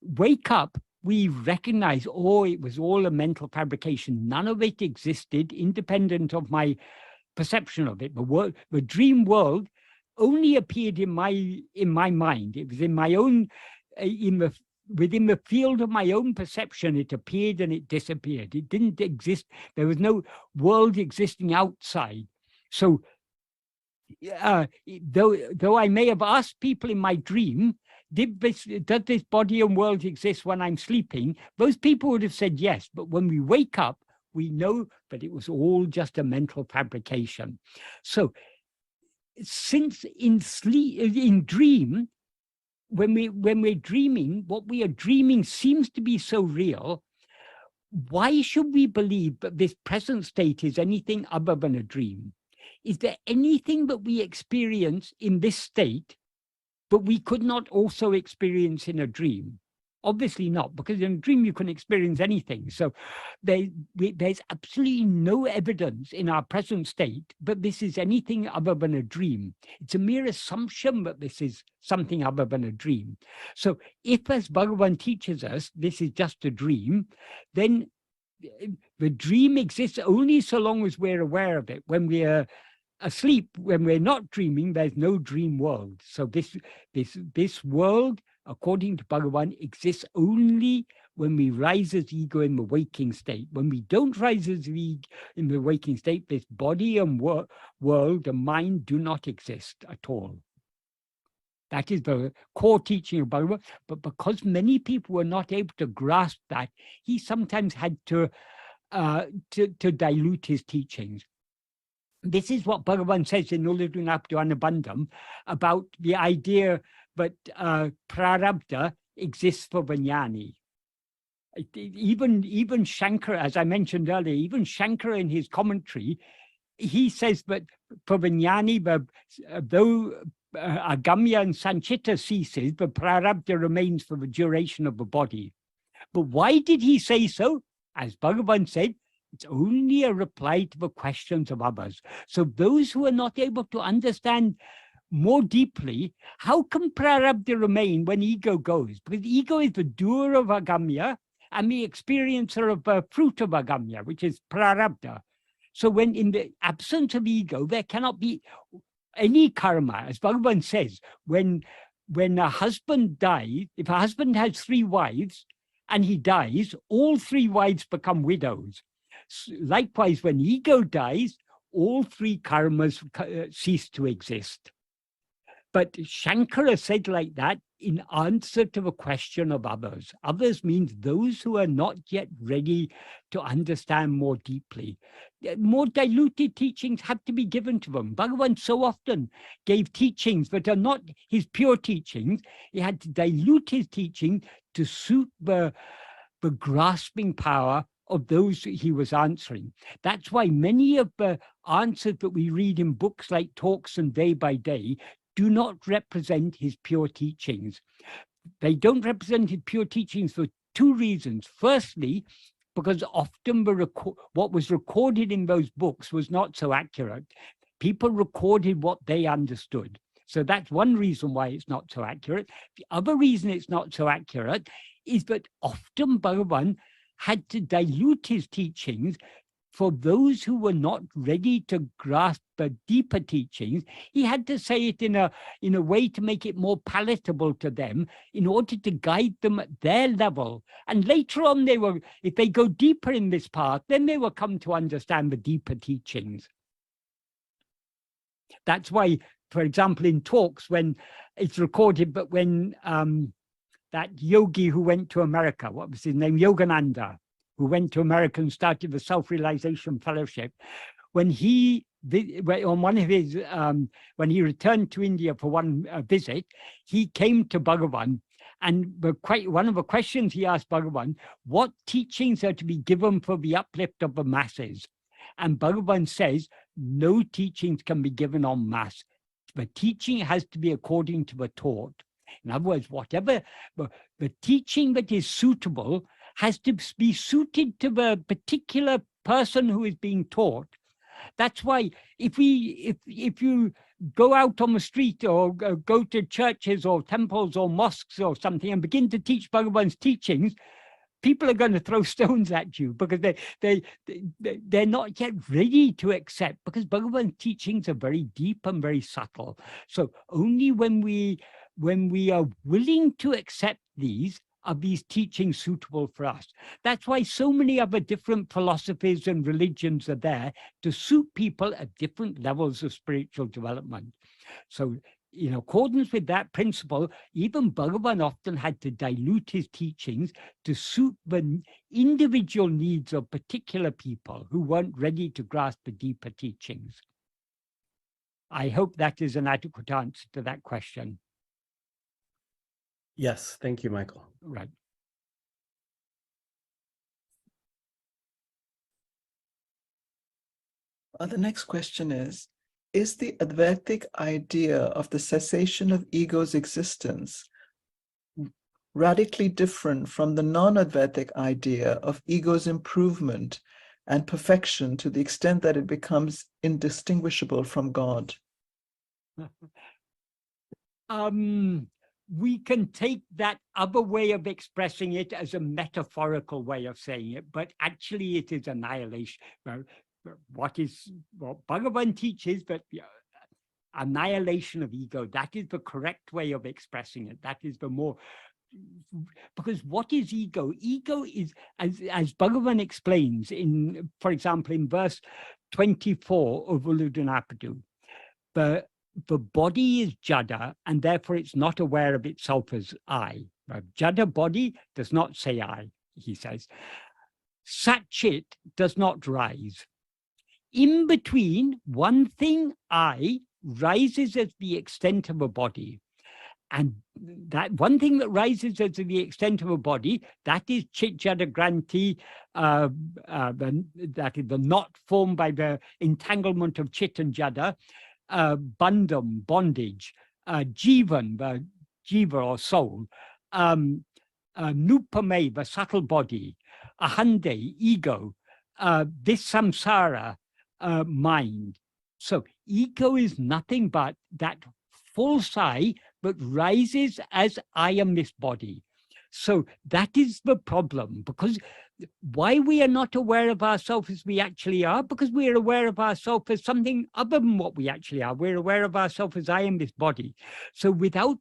wake up, we recognize, oh, it was all a mental fabrication. None of it existed independent of my perception of it. The dream world only appeared in my mind. It was in my own, within the field of my own perception. It appeared and it disappeared. It didn't exist. There was no world existing outside. So, though I may have asked people in my dream, does this body and world exist when I'm sleeping? Those people would have said yes. But when we wake up, we know that it was all just a mental fabrication. So, since in dream, when we're dreaming, what we are dreaming seems to be so real, why should we believe that this present state is anything other than a dream? Is there anything that we experience in this state but we could not also experience in a dream? Obviously not, because in a dream you can experience anything. So there's absolutely no evidence in our present state that this is anything other than a dream. It's a mere assumption that this is something other than a dream. So if, as Bhagavan teaches us, this is just a dream, then the dream exists only so long as we're aware of it. When we are asleep, when we're not dreaming, there's no dream world. So this world, according to Bhagavan, exists only when we rise as ego in the waking state. When we don't rise as ego in the waking state, this body and world and mind do not exist at all. That is the core teaching of Bhagavan. But because many people were not able to grasp that, he sometimes had to dilute his teachings. This is what Bhagavan says in Ulladu Anubandham about the idea that prarabdha exists for Vijnani. Even Shankara, as I mentioned earlier, even Shankara in his commentary, he says that for Vijnani, though agamya and sanchita ceases, but prarabdha remains for the duration of the body. But why did he say so? As Bhagavan said, it's only a reply to the questions of others. So those who are not able to understand more deeply, how can prarabdha remain when ego goes? Because ego is the doer of agamya and the experiencer of the fruit of agamya, which is prarabdha. So when in the absence of ego, there cannot be any karma. As Bhagavan says, when a husband dies, if a husband has 3 wives and he dies, all 3 wives become widows. Likewise, when ego dies, all 3 karmas cease to exist. But Shankara said like that in answer to the question of others. Others means those who are not yet ready to understand more deeply. More diluted teachings have to be given to them. Bhagavan so often gave teachings that are not his pure teachings. He had to dilute his teaching to suit the grasping power of those he was answering. That's why many of the answers that we read in books like Talks and Day by Day do not represent his pure teachings. They don't represent his pure teachings for 2 reasons. Firstly, because often what was recorded in those books was not so accurate. People recorded what they understood. So that's one reason why it's not so accurate. The other reason it's not so accurate is that often Bhagavan had to dilute his teachings for those who were not ready to grasp the deeper teachings. He had to say it in a way to make it more palatable to them in order to guide them at their level. And later on, if they go deeper in this path, then they will come to understand the deeper teachings. That's why, for example, in Talks, when it's recorded, but when that yogi who went to America, what was his name? Yogananda, who went to America and started the Self-Realization Fellowship, when he on one of his when he returned to India for one visit, he came to Bhagavan, and one of the questions he asked Bhagavan: what teachings are to be given for the uplift of the masses? And Bhagavan says, no teachings can be given en masse. The teaching has to be according to the taught. In other words, whatever the teaching that is suitable has to be suited to the particular person who is being taught. That's why if you go out on the street or go to churches or temples or mosques or something and begin to teach Bhagavan's teachings, people are going to throw stones at you because they're not yet ready to accept, because Bhagavan's teachings are very deep and very subtle. So only when we are willing to accept these are these teachings suitable for us. That's why so many other different philosophies and religions are there to suit people at different levels of spiritual development. So in accordance with that principle, even Bhagavan often had to dilute his teachings to suit the individual needs of particular people who weren't ready to grasp the deeper teachings. I hope that is an adequate answer to that question. Yes, thank you, Michael. Right. The next question is the Advaitic idea of the cessation of ego's existence radically different from the non-Advaitic idea of ego's improvement and perfection to the extent that it becomes indistinguishable from God? We can take that other way of expressing it as a metaphorical way of saying it, but actually it is annihilation. What Bhagavan teaches, but annihilation of ego, that is the correct way of expressing it. That is the more, because what is ego? Ego is, as Bhagavan explains for example, in verse 24 of Ulladu, the body is jada, and therefore it's not aware of itself as I. Jada body does not say I, he says. Satchit does not rise. In between, one thing I rises as the extent of a body. And that one thing that rises as the extent of a body, that is chit jada granti, that is the knot formed by the entanglement of chit and jada, bandham, bondage, jivan, the jiva or soul, nupame, the subtle body, ahande, ego, this samsara, mind. So ego is nothing but that false I, but rises as I am this body. So that is the problem, because why we are not aware of ourselves as we actually are, because we are aware of ourselves as something other than what we actually are. We're aware of ourselves as I am this body. So without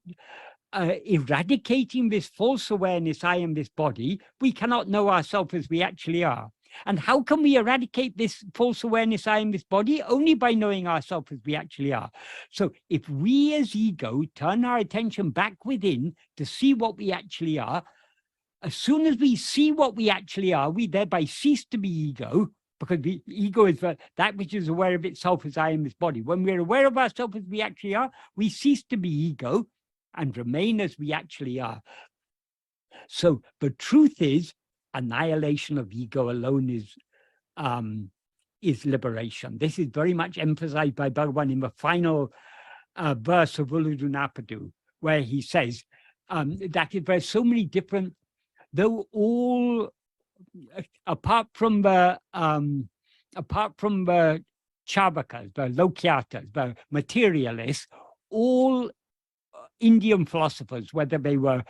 eradicating this false awareness, I am this body, we cannot know ourselves as we actually are. And how can we eradicate this false awareness, I am this body? Only by knowing ourselves as we actually are. So if we as ego turn our attention back within to see what we actually are, as soon as we see what we actually are, we thereby cease to be ego, because the ego is that which is aware of itself as I am this body. When we're aware of ourselves as we actually are, we cease to be ego and remain as we actually are. So the truth is, annihilation of ego alone is liberation. This is very much emphasized by Bugaban in the final verse of Uludunapadu, where he says that there's so many different, though all apart from the Charvakas, the Lokyatas, the materialists, all Indian philosophers, whether they were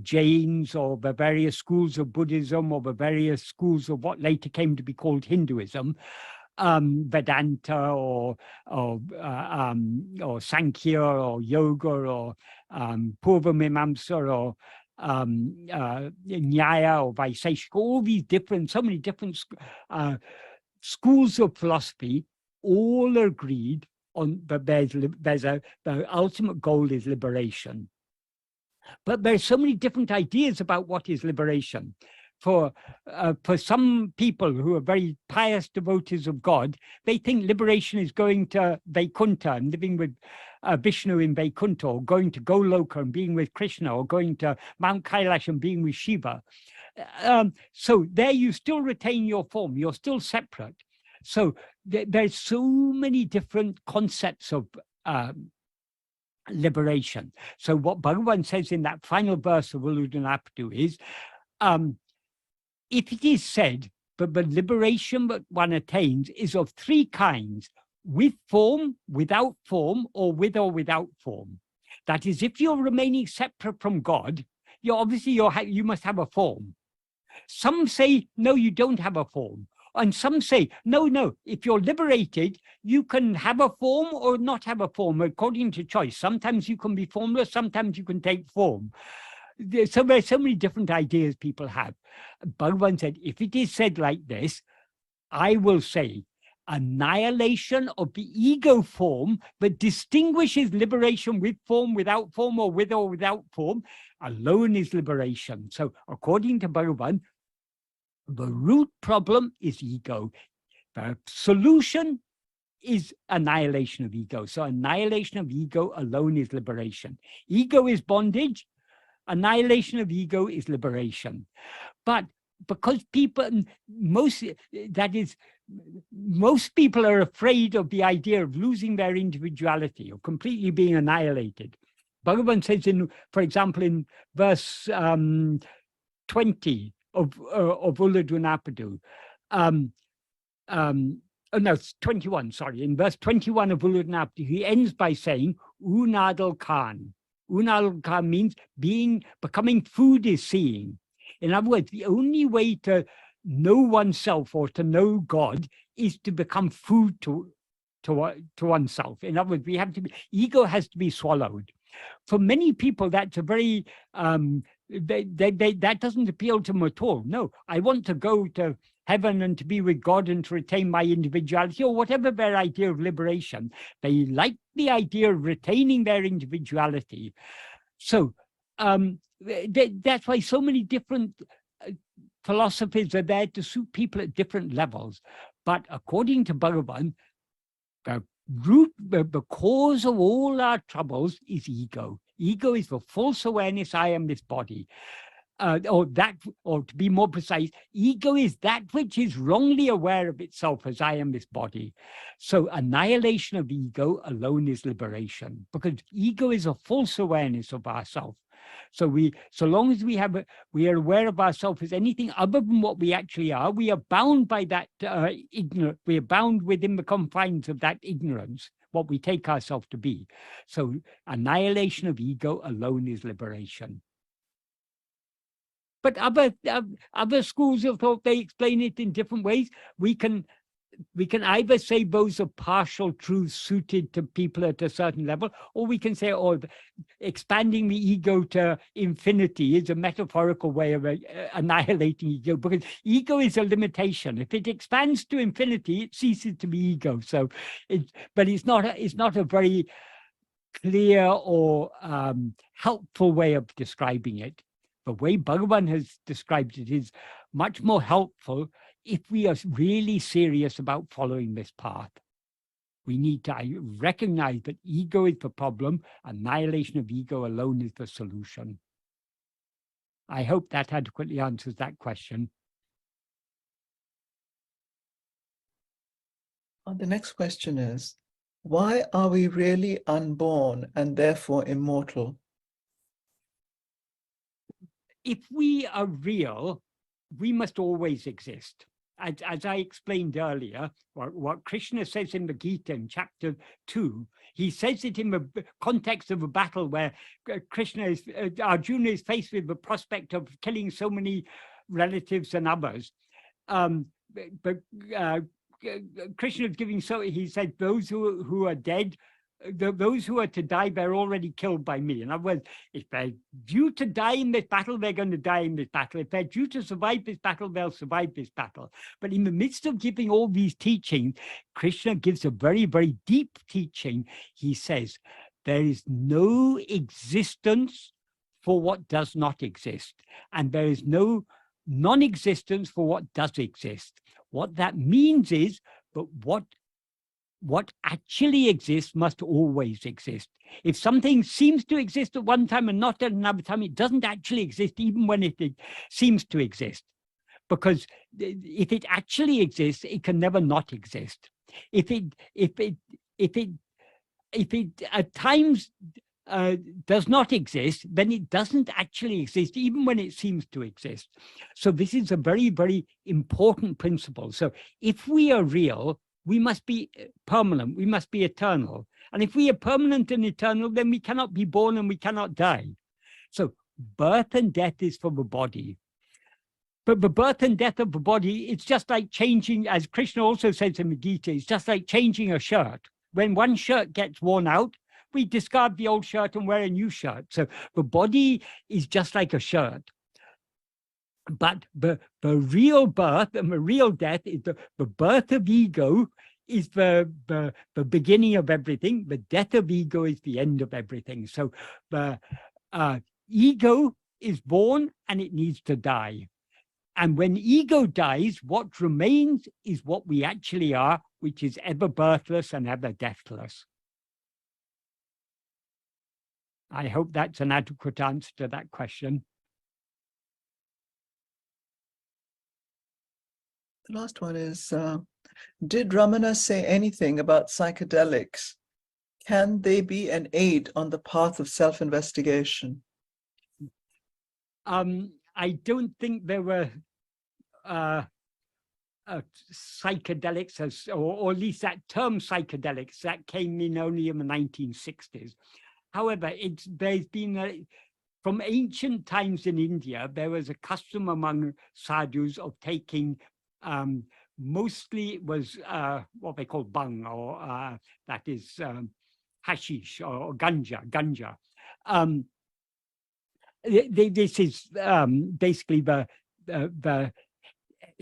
Jains or the various schools of Buddhism or the various schools of what later came to be called Hinduism, Vedanta or Sankhya or Yoga or Purvamimamsa or Nyaya or Vaiseshika, all these different, so many different schools of philosophy, all agreed on that the ultimate goal is liberation. But there's so many different ideas about what is liberation. For some people who are very pious devotees of God, they think liberation is going to Vaikuntha and living with Vishnu in Vaikuntha, or going to Goloka and being with Krishna, or going to Mount Kailash and being with Shiva. So there you still retain your form, you're still separate. So there's so many different concepts of liberation. So what Bhagavan says in that final verse of Uludunapadu is, if it is said that the liberation that one attains is of three kinds, with form, without form, or without form. That is, if you're remaining separate from God, you must have a form. Some say, no, you don't have a form. And some say, no, if you're liberated, you can have a form or not have a form according to choice. Sometimes you can be formless, sometimes you can take form. So there's so many different ideas people have. Bhagavan said, if it is said like this, I will say, annihilation of the ego form that distinguishes liberation with form, without form, or without form, alone is liberation. So according to Bhagavan, the root problem is ego. The solution is annihilation of ego. So annihilation of ego alone is liberation. Ego is bondage. Annihilation of ego is liberation. But because most people are afraid of the idea of losing their individuality or completely being annihilated. Bhagavan says, for example, in verse 20 of Uludunapadu, it's 21, sorry. In verse 21 of Uludunapadu, he ends by saying, Unadal Khan. Unadal Khan means becoming food is seeing. In other words, the only way to know oneself or to know God is to become food to oneself. In other words, ego has to be swallowed. For many people, that's a very that doesn't appeal to them at all. No, I want to go to heaven and to be with God and to retain my individuality, or whatever their idea of liberation. They like the idea of retaining their individuality. So that's why so many different philosophies are there to suit people at different levels. But according to Bugaban, the cause of all our troubles is ego. Ego is the false awareness, I am this body. Or to be more precise, ego is that which is wrongly aware of itself as I am this body. So annihilation of ego alone is liberation, because ego is a false awareness of ourselves. So so long as we are aware of ourselves as anything other than what we actually are, we are bound by that ignorance. We are bound within the confines of that ignorance, what we take ourselves to be. So annihilation of ego alone is liberation. But other schools of thought, they explain it in different ways. We can either say those are partial truths suited to people at a certain level, or we can say, oh, expanding the ego to infinity is a metaphorical way of annihilating ego, because ego is a limitation. If it expands to infinity, it ceases to be ego. So, but it's not a very clear or helpful way of describing it. The way Bugaban has described it is much more helpful if we are really serious about following this path. We need to recognize that ego is the problem, annihilation of ego alone is the solution. I hope that adequately answers that question. The next question is, why are we really unborn and therefore immortal? If we are real, we must always exist. As I explained earlier, what Krishna says in the Gita in chapter 2, he says it in the context of a battle where Arjuna is faced with the prospect of killing so many relatives and others. Krishna is giving, so he said, those who are dead, those who are to die, they're already killed by me. In other words, if they're due to die in this battle, they're going to die in this battle. If they're due to survive this battle, they'll survive this battle. But in the midst of giving all these teachings, Krishna gives a very, very deep teaching. He says, there is no existence for what does not exist, and there is no non-existence for what does exist. What that means is, but what actually exists must always exist. If something seems to exist at one time and not at another time, it doesn't actually exist, even when it seems to exist. Because if it actually exists, it can never not exist. If it at times does not exist, then it doesn't actually exist, even when it seems to exist. So this is a very, very important principle. So if we are real, we must be permanent, we must be eternal. And if we are permanent and eternal, then we cannot be born and we cannot die. So birth and death is for the body. But the birth and death of the body, it's just like changing, as Krishna also says in the Gita, it's just like changing a shirt. When one shirt gets worn out, we discard the old shirt and wear a new shirt. So the body is just like a shirt. But the real birth and the real death is the birth of ego is the beginning of everything. The death of ego is the end of everything. So the ego is born and it needs to die. And when ego dies, what remains is what we actually are, which is ever birthless and ever deathless. I hope that's an adequate answer to that question. The last one is, did Ramana say anything about psychedelics? Can they be an aid on the path of self-investigation? I don't think there were psychedelics, or at least that term psychedelics, that came in only in the 1960s. However, there's been from ancient times in India, there was a custom among sadhus of taking, mostly it was what they call bhang, or that is hashish or ganja. This is basically the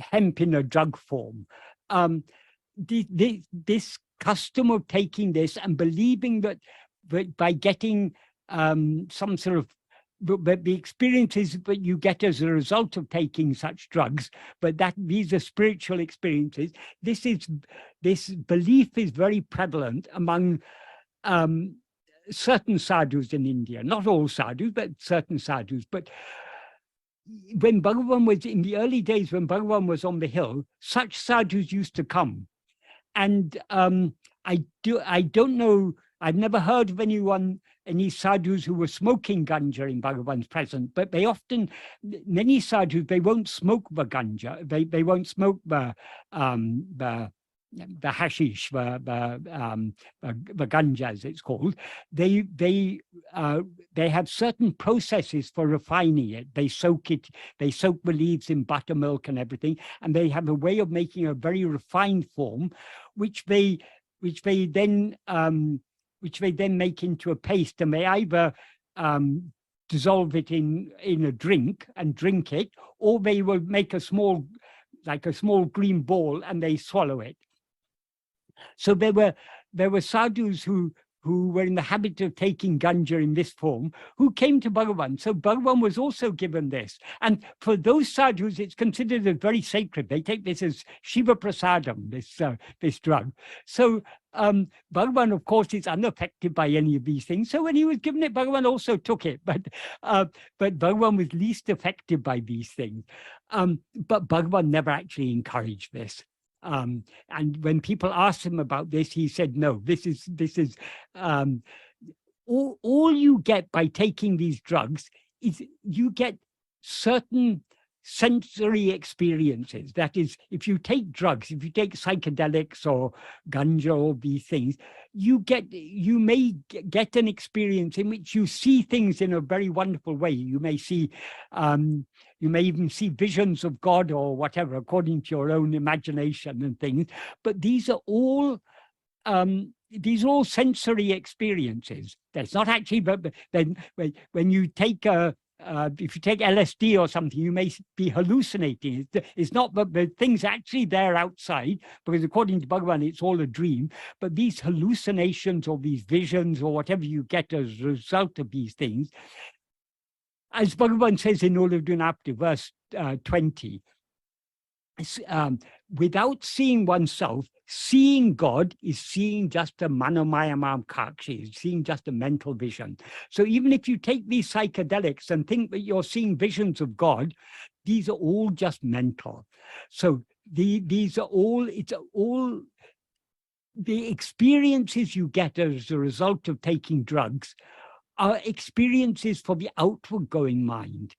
hemp in a drug form. This custom of taking this and believing that by getting some sort of the experiences that you get as a result of taking such drugs, but that these are spiritual experiences. This belief is very prevalent among certain sadhus in India, not all sadhus, but certain sadhus. But when Bhagavan was in the early days, when Bhagavan was on the hill, such sadhus used to come. And I don't know, I've never heard of any sadhus who were smoking ganja in Bhagavan's presence, but they often, many sadhus, they won't smoke the ganja, they won't smoke the hashish, the ganja as it's called. They have certain processes for refining it. They soak the leaves in buttermilk and everything, and they have a way of making a very refined form, which they then make into a paste, and they either dissolve it in a drink and drink it, or they will make a small green ball and they swallow it. So there were sadhus who were in the habit of taking ganja in this form, who came to Bhagavan. So Bhagavan was also given this. And for those sadhus, it's considered as very sacred. They take this as Shiva Prasadam, this drug. So Bhagavan, of course, is unaffected by any of these things. So when he was given it, Bhagavan also took it. But Bhagavan was least affected by these things. But Bhagavan never actually encouraged this. And when people asked him about this, he said, no, this is all you get by taking these drugs is you get certain sensory experiences. That is, if you take drugs, if you take psychedelics or ganja or these things, you may get an experience in which you see things in a very wonderful way. You may see, you may even see visions of God or whatever, according to your own imagination and things. But these are all sensory experiences. That's not actually, but then when you take if you take LSD or something, you may be hallucinating. It's not that the thing's actually there outside, because according to Bhagavan, it's all a dream. But these hallucinations or these visions or whatever you get as a result of these things, as Bhagavan says in All of Dunapti, verse 20, without seeing oneself, seeing God is seeing just a manomayamam kakshi, seeing just a mental vision. So even if you take these psychedelics and think that you're seeing visions of God, these are all just mental. So these are all, it's all the experiences you get as a result of taking drugs are experiences for the outward going mind.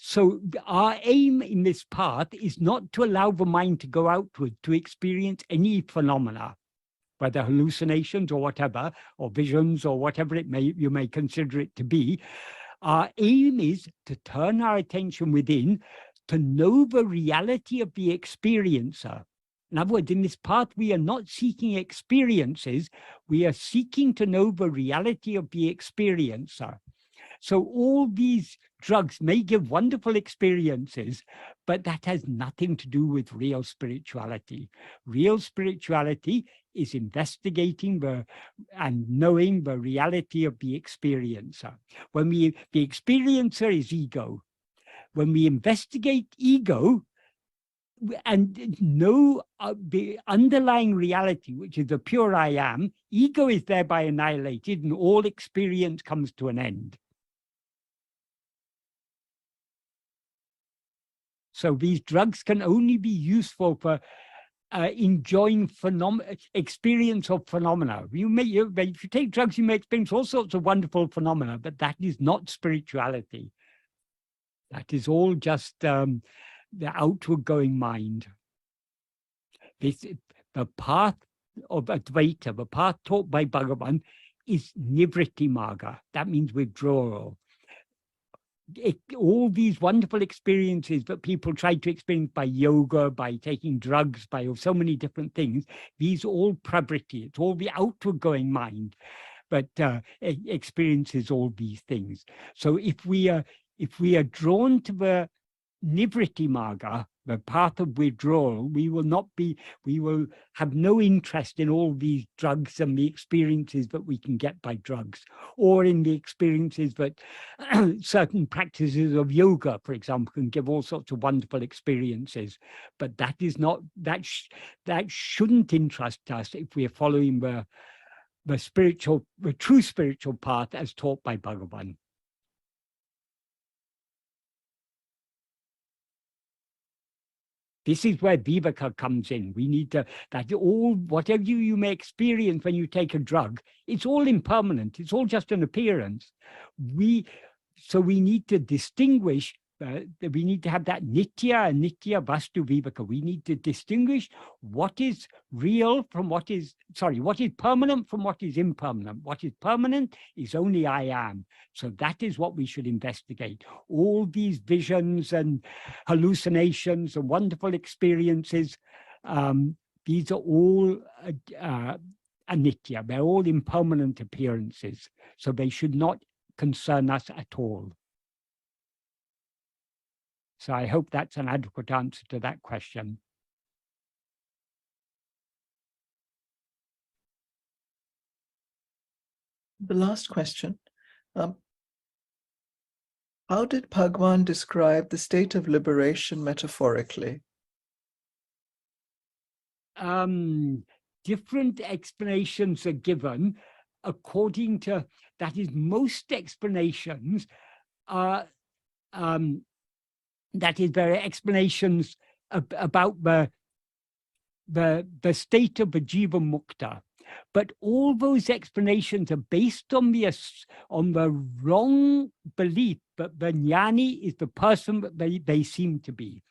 So our aim in this path is not to allow the mind to go outward to experience any phenomena, whether hallucinations or whatever, or visions or whatever you may consider it to be. Our aim is to turn our attention within to know the reality of the experiencer. In other words, in this path, we are not seeking experiences, we are seeking to know the reality of the experiencer. So all these drugs may give wonderful experiences, but that has nothing to do with real spirituality. Real spirituality is investigating and knowing the reality of the experiencer. The experiencer is ego. When we investigate ego and know the underlying reality, which is the pure I am, ego is thereby annihilated and all experience comes to an end. So these drugs can only be useful for enjoying experience of phenomena. If you take drugs, you may experience all sorts of wonderful phenomena, but that is not spirituality. That is all just the outward going mind. The path of Advaita, the path taught by Bhagavan, is nivritti marga. That means withdrawal. All these wonderful experiences that people try to experience by yoga, by taking drugs, by so many different things, these are all pravriti. It's all the outward going mind, but experiences all these things. So if we are drawn to nivritti marga, the path of withdrawal, we will have no interest in all these drugs and the experiences that we can get by drugs, or in the experiences that certain practices of yoga, for example, can give all sorts of wonderful experiences. But that is not, that shouldn't interest us if we are following the true spiritual path as taught by Bugaban. This is where viveka comes in. We need to, whatever you may experience when you take a drug, it's all impermanent. It's all just an appearance. So we need to distinguish, we need to have that nitya and nitya vastu viveka. We need to distinguish what is real from what is permanent from what is impermanent. What is permanent is only I am. So that is what we should investigate. All these visions and hallucinations and wonderful experiences, these are all anitya. They're all impermanent appearances. So they should not concern us at all. So I hope that's an adequate answer to that question. The last question. How did Bhagwan describe the state of liberation metaphorically? Different explanations are given according to, that is, most explanations are, that is, there are explanations about the state of the jiva mukta. But all those explanations are based on the wrong belief that the jnani is the person that they seem to be.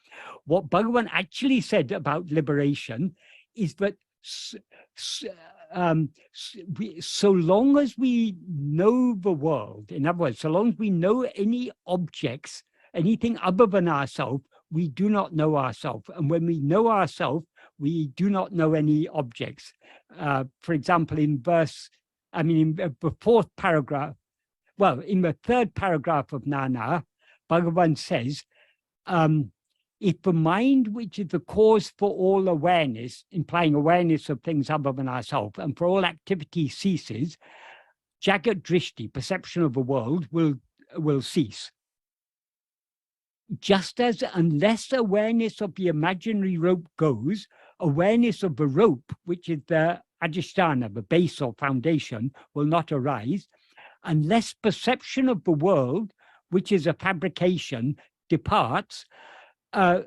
What Bhagavan actually said about liberation is that so long as we know the world, in other words, so long as we know any objects, anything other than ourselves, we do not know ourselves. And when we know ourselves, we do not know any objects. For example, in the fourth paragraph, in the third paragraph of Nana, Bhagavan says, if the mind, which is the cause for all awareness, implying awareness of things other than ourselves, and for all activity ceases, jagat drishti, perception of the world, will cease. Just as unless awareness of the imaginary rope goes, awareness of the rope, which is the adhisthana, the base or foundation, will not arise, unless perception of the world, which is a fabrication, departs, darshana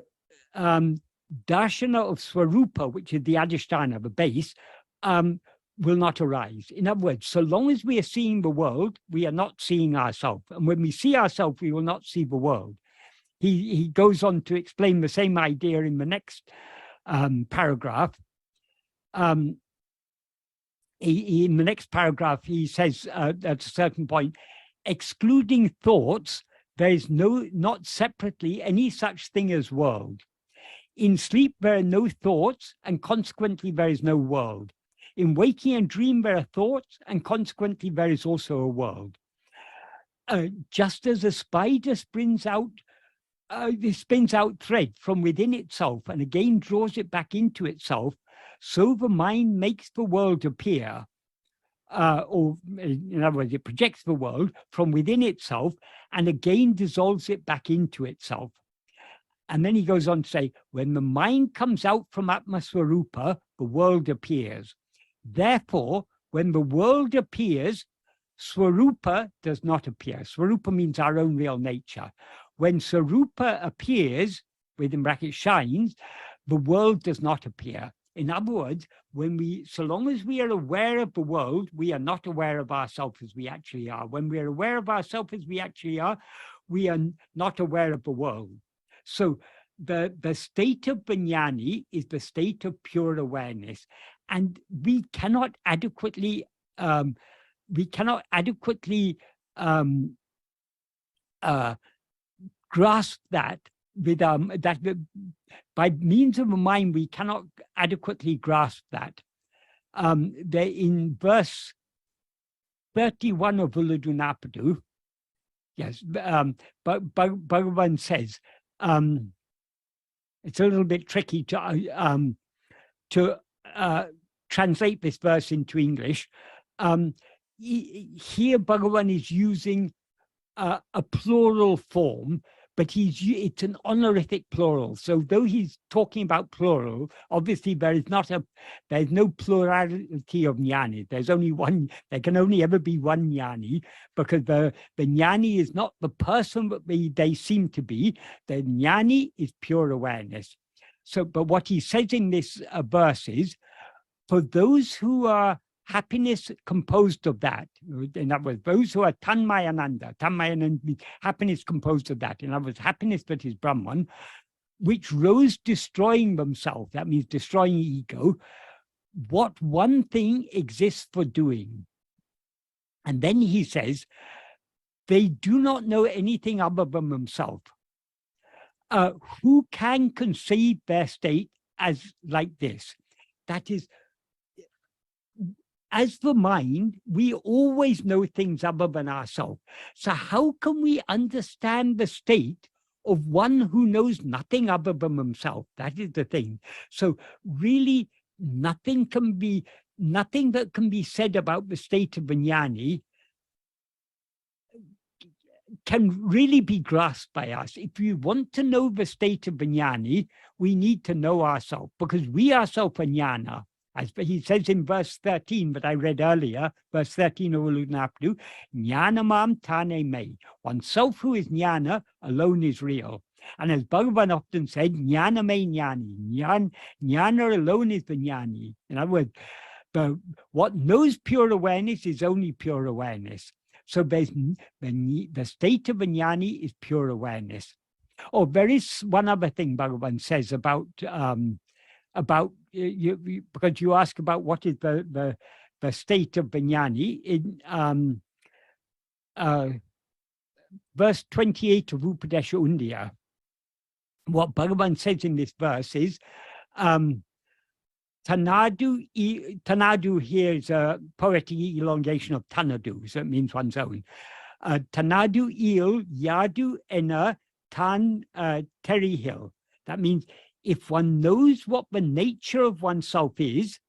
of swarupa, which is the adhisthana, the base, will not arise. In other words, so long as we are seeing the world, we are not seeing ourselves. And when we see ourselves, we will not see the world. He goes on to explain the same idea in the next paragraph. In the next paragraph, he says at a certain point, excluding thoughts, there is not separately any such thing as world. In sleep, there are no thoughts, and consequently, there is no world. In waking and dream, there are thoughts, and consequently, there is also a world. Just as a spider spins out thread from within itself and again draws it back into itself, so the mind makes the world appear, or in other words, it projects the world from within itself and again dissolves it back into itself. And then he goes on to say, when the mind comes out from Atmaswarupa, the world appears. Therefore, when the world appears, Swarupa does not appear. Swarupa means our own real nature. When Swarupa appears, within brackets shines, the world does not appear. In other words, so long as we are aware of the world, we are not aware of ourselves as we actually are. When we are aware of ourselves as we actually are, we are not aware of the world. So the state of jnani is the state of pure awareness, and we cannot adequately grasp that by means of the mind. We cannot adequately grasp that. In verse 31 of Uladunapadu, yes, but Bhagavan says, it's a little bit tricky to translate this verse into English. Here, Bhagavan is using a plural form, but it's an honorific plural. So though he's talking about plural, obviously there's no plurality of jnani. There's only one. There can only ever be one jnani, because the jnani is not the person that they seem to be. The jnani is pure awareness. So, but what he says in this verse is, for those who are happiness composed of that, in other words, those who are tanmayananda means happiness composed of that, in other words, happiness that is Brahman, which rose destroying themselves, that means destroying ego, what one thing exists for doing? And then he says, they do not know anything other than themselves. Who can conceive their state as like this? That is, as the mind, we always know things other than ourselves. So how can we understand the state of one who knows nothing other than himself? That is the thing. So really, nothing that can be said about the state of Vijnani can really be grasped by us. If we want to know the state of Vijnani, we need to know ourselves, because we ourselves are jnana. As he says in verse 13 that I read earlier, verse 13 of Ulunapdu, jnanamam tane me. Oneself who is jnana alone is real. And as Bhagavan often said, jnana me jnani. Jnana alone is the jnani. In other words, what knows pure awareness is only pure awareness. So the state of jnani is pure awareness. Oh, there is one other thing Bhagavan says about because you ask about what is the state of Vijnani in verse 28 of Upadesha Undiyar. What Bhagavan says in this verse is Tanadu here is a poetic elongation of Tanadu, so it means one's own. Tanadu il yadu ena tan terihil. That means if one knows what the nature of oneself is,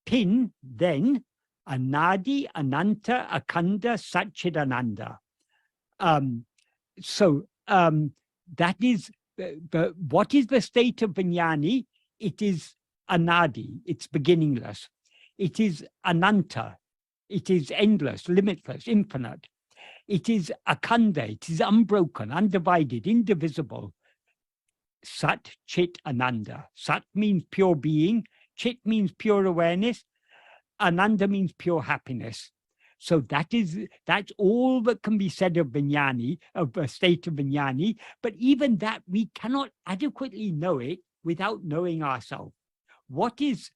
pin, then anadi, ananta, akanda, satchidananda. That is what is the state of Vijnani? It is anadi, it's beginningless. It is ananta, it is endless, limitless, infinite. It is akanda, it is unbroken, undivided, indivisible. Sat, Chit, Ananda. Sat means pure being, Chit means pure awareness, Ananda means pure happiness. So that's all that can be said of Vijnani, of a state of Vijnani, but even that we cannot adequately know it without knowing ourselves. What is,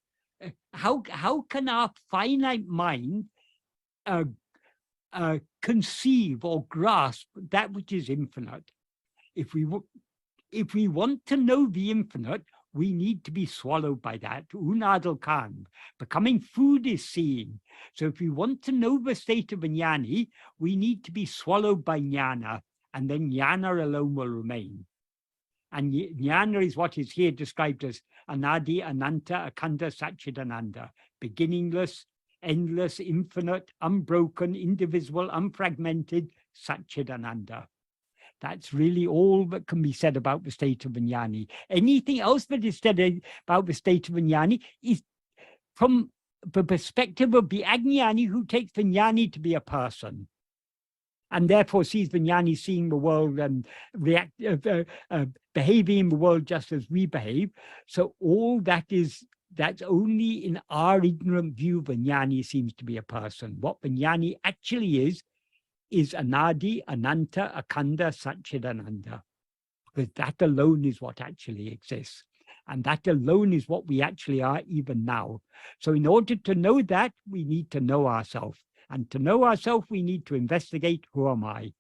how can our finite mind conceive or grasp that which is infinite? If we want to know the infinite, we need to be swallowed by that. Unadal Khan. Becoming food is seeing. So if we want to know the state of Vijnani, we need to be swallowed by jnana, and then jnana alone will remain. And jnana is what is here described as anadi, ananta, akanda, satchidananda. Beginningless, endless, infinite, unbroken, indivisible, unfragmented, satchidananda. That's really all that can be said about the state of Vijnani. Anything else that is said about the state of Vijnani is from the perspective of the Ajnani who takes Vijnani to be a person, and therefore sees Vijnani seeing the world and behaving in the world just as we behave. So all that's only in our ignorant view, Vijnani seems to be a person. What Vijnani actually is anadi, ananta, akanda, satchidananda. Because that alone is what actually exists. And that alone is what we actually are even now. So in order to know that, we need to know ourselves. And to know ourselves, we need to investigate, who am I?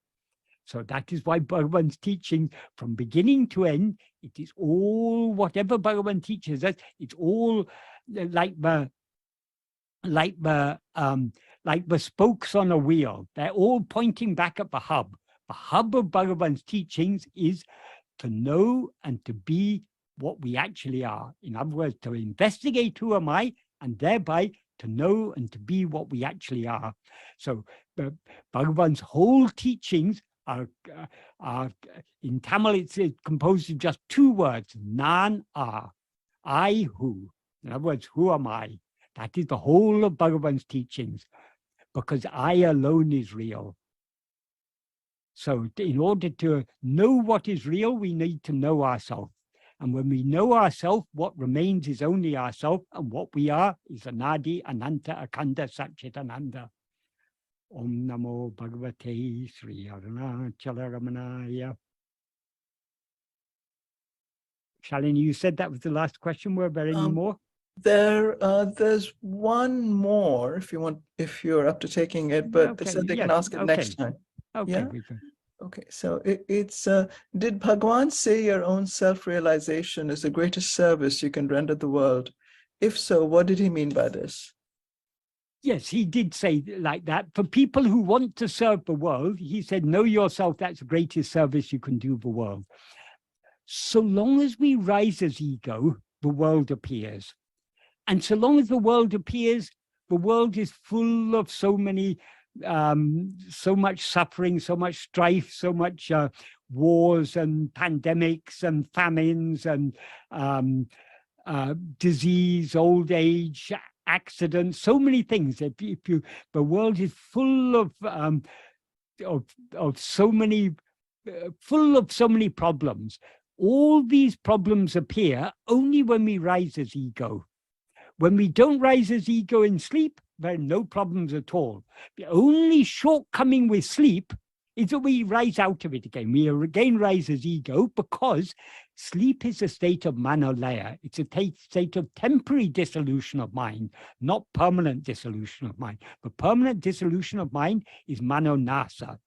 So that is why Bhagavan's teaching from beginning to end, it is all, whatever Bhagavan teaches us, it's all like the spokes on a wheel. They're all pointing back at the hub. The hub of Bhagavan's teachings is to know and to be what we actually are. In other words, to investigate who am I, and thereby to know and to be what we actually are. So Bhagavan's whole teachings are in Tamil, it's composed of just two words, nan are, I who. In other words, who am I? That is the whole of Bhagavan's teachings, because I alone is real. So in order to know what is real, we need to know ourselves. And when we know ourselves, what remains is only ourselves, and what we are is Anadi, Ananta, Akanda, Satchitananda. Om Namo Bhagavate Sri Arunachala Ramanaya. Shalini, you said that was the last question. Were there any more? There's one more if you want, if you're up to taking it, but Okay, they said they yes, can ask it next time. Okay, Yeah? we can. Okay, so it's did Bhagwan say your own self-realization is the greatest service you can render the world? If so, what did he mean by this? Yes, he did say like that. For people who want to serve the world, he said, know yourself, that's the greatest service you can do the world. So long as we rise as ego, the world appears. And so long as the world appears, the world is full of so many, so much suffering, so much strife, so much wars and pandemics and famines and disease, old age, accidents, so many things. The world is full of so many, full of so many problems. All these problems appear only when we rise as ego. When we don't rise as ego in sleep, there are no problems at all. The only shortcoming with sleep is that we rise out of it again. We again rise as ego because sleep is a state of manolaya. It's a state of temporary dissolution of mind, not permanent dissolution of mind. But permanent dissolution of mind is manonasa.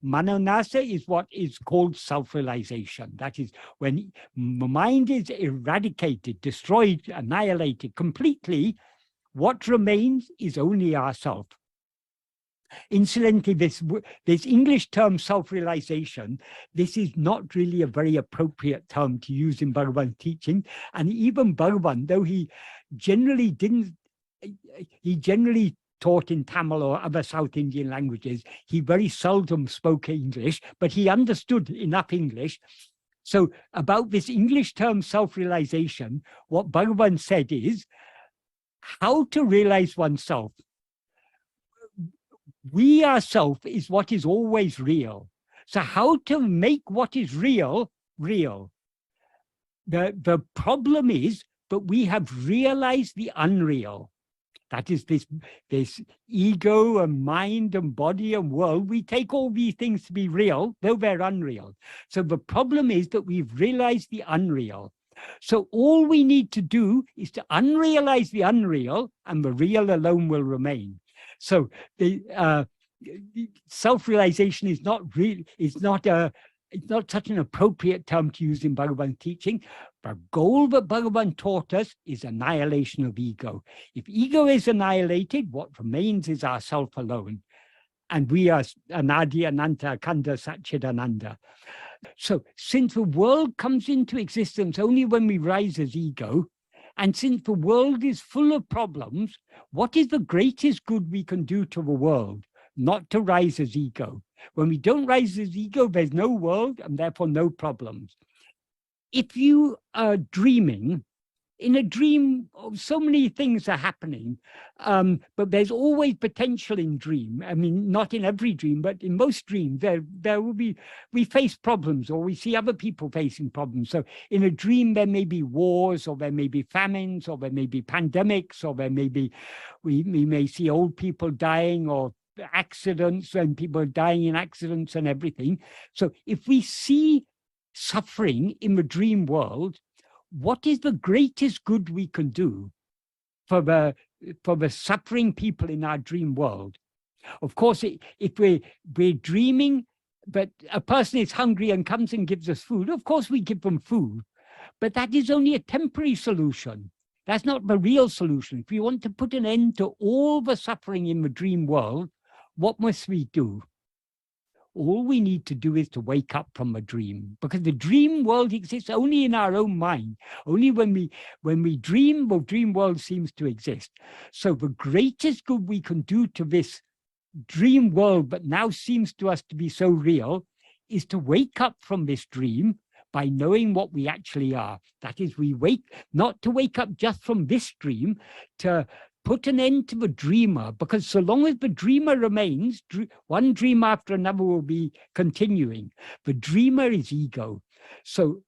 Manonasa is what is called self-realization. That is when mind is eradicated, destroyed, annihilated completely, what remains is only ourself. Incidentally, this English term self-realization, this is not really a very appropriate term to use in Bhagavan's teaching. And even Bhagavan, though he generally taught in Tamil or other South Indian languages, he very seldom spoke English, but he understood enough English. So about this English term self-realization, what Bhagavan said is how to realize oneself. We ourselves is what is always real. So how to make what is real, real? The problem is that we have realized the unreal. That is this ego and mind and body and world. We take all these things to be real, though they're unreal. So the problem is that we've realized the unreal. So all we need to do is to unrealize the unreal, and the real alone will remain. So the self-realization is not real. It's not such an appropriate term to use in Bhagavan's teaching. The goal that Bhagavan taught us is annihilation of ego. If ego is annihilated, what remains is ourself alone. And we are Anadi, Ananta, Akanda, Satchitananda. So since the world comes into existence only when we rise as ego, and since the world is full of problems, what is the greatest good we can do to the world? Not to rise as ego. When we don't rise as ego, there's no world and therefore no problems. If you are dreaming, in a dream, so many things are happening, but there's always potential in dream. I mean, not in every dream, but in most dreams, there will be, we face problems or we see other people facing problems. So in a dream, there may be wars, or there may be famines, or there may be pandemics, or there may be, we may see old people dying, or accidents, and people dying in accidents and everything. So if we see suffering in the dream world, what is the greatest good we can do for the suffering people in our dream world? Of course, if we're dreaming, but a person is hungry and comes and gives us food, of course we give them food, but that is only a temporary solution. That's not the real solution. If we want to put an end to all the suffering in the dream world, what must we do? All we need to do is to wake up from a dream, because the dream world exists only in our own mind. Only when we dream, the dream world seems to exist. So the greatest good we can do to this dream world, but now seems to us to be so real, is to wake up from this dream by knowing what we actually are. That is, we wake, not to wake up just from this dream, to put an end to the dreamer, because so long as the dreamer remains, one dream after another will be continuing. The dreamer is ego. So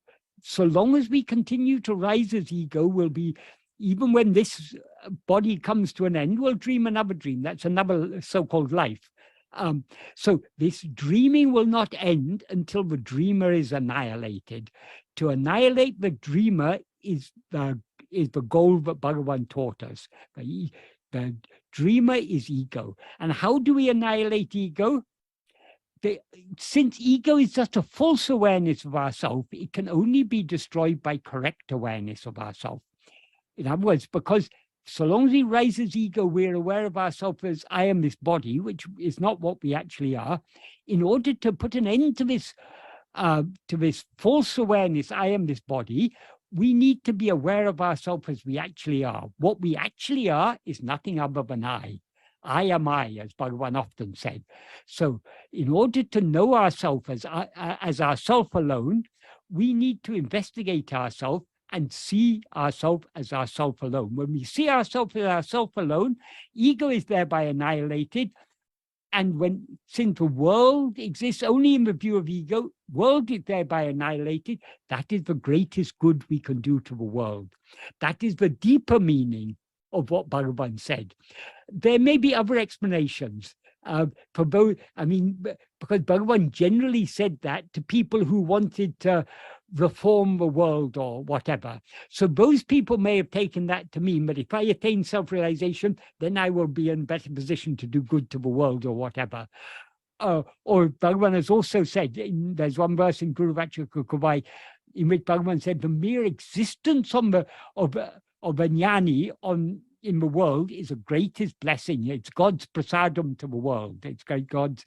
long as we continue to rise as ego, we'll be, even when this body comes to an end, we'll dream another dream. That's another so-called life. So this dreaming will not end until the dreamer is annihilated. To annihilate the dreamer is the goal that Bhagavan taught us. The dreamer is ego. And how do we annihilate ego? Since ego is just a false awareness of ourself, it can only be destroyed by correct awareness of ourself. In other words, because so long as we rise as ego, we're aware of ourselves as I am this body, which is not what we actually are. In order to put an end to this false awareness, I am this body, we need to be aware of ourselves as we actually are. What we actually are is nothing other than I. I am I, as Bhagavan often said. So in order to know ourselves as ourself alone, we need to investigate ourselves and see ourselves as ourself alone. When we see ourselves as ourself alone, ego is thereby annihilated. And since the world exists only in the view of ego, world is thereby annihilated. That is the greatest good we can do to the world. That is the deeper meaning of what Bhagavan said. There may be other explanations for both. I mean, because Bhagavan generally said that to people who wanted to reform the world or whatever. So those people may have taken that to mean that if I attain self-realization, then I will be in a better position to do good to the world or whatever. Or Bhagavan has also said, there's one verse in Guru Vachakakubai in which Bhagavan said the mere existence of a jnani in the world is the greatest blessing. It's God's prasadam to the world. It's God's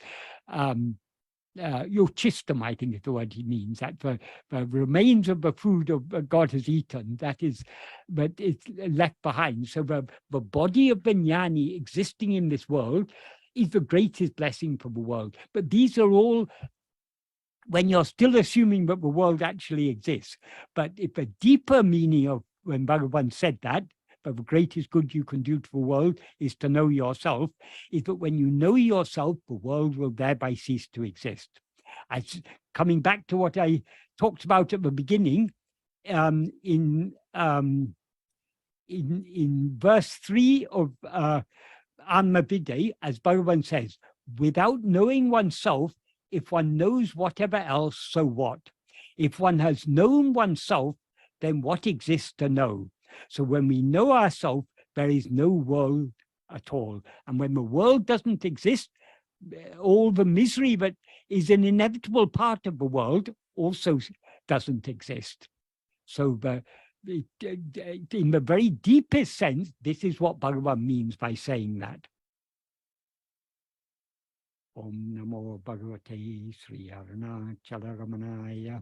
yochistam, I think is the word he means, that the remains of the food of God has eaten, that is, but it's left behind. So the body of the jnani existing in this world is the greatest blessing for the world. But these are all when you're still assuming that the world actually exists. But if a deeper meaning of when Bhagavan said that, but the greatest good you can do to the world is to know yourself, is that when you know yourself, the world will thereby cease to exist. Coming back to what I talked about at the beginning, in verse 3 of Anmavidya, as Bhagavan says, without knowing oneself, if one knows whatever else, so what? If one has known oneself, then what exists to know? So when we know ourselves, there is no world at all. And when the world doesn't exist, all the misery that is an inevitable part of the world also doesn't exist. So in the very deepest sense, this is what Bhagavan means by saying that. Om Namo Bhagavate Sri Arunachala Ramanaya.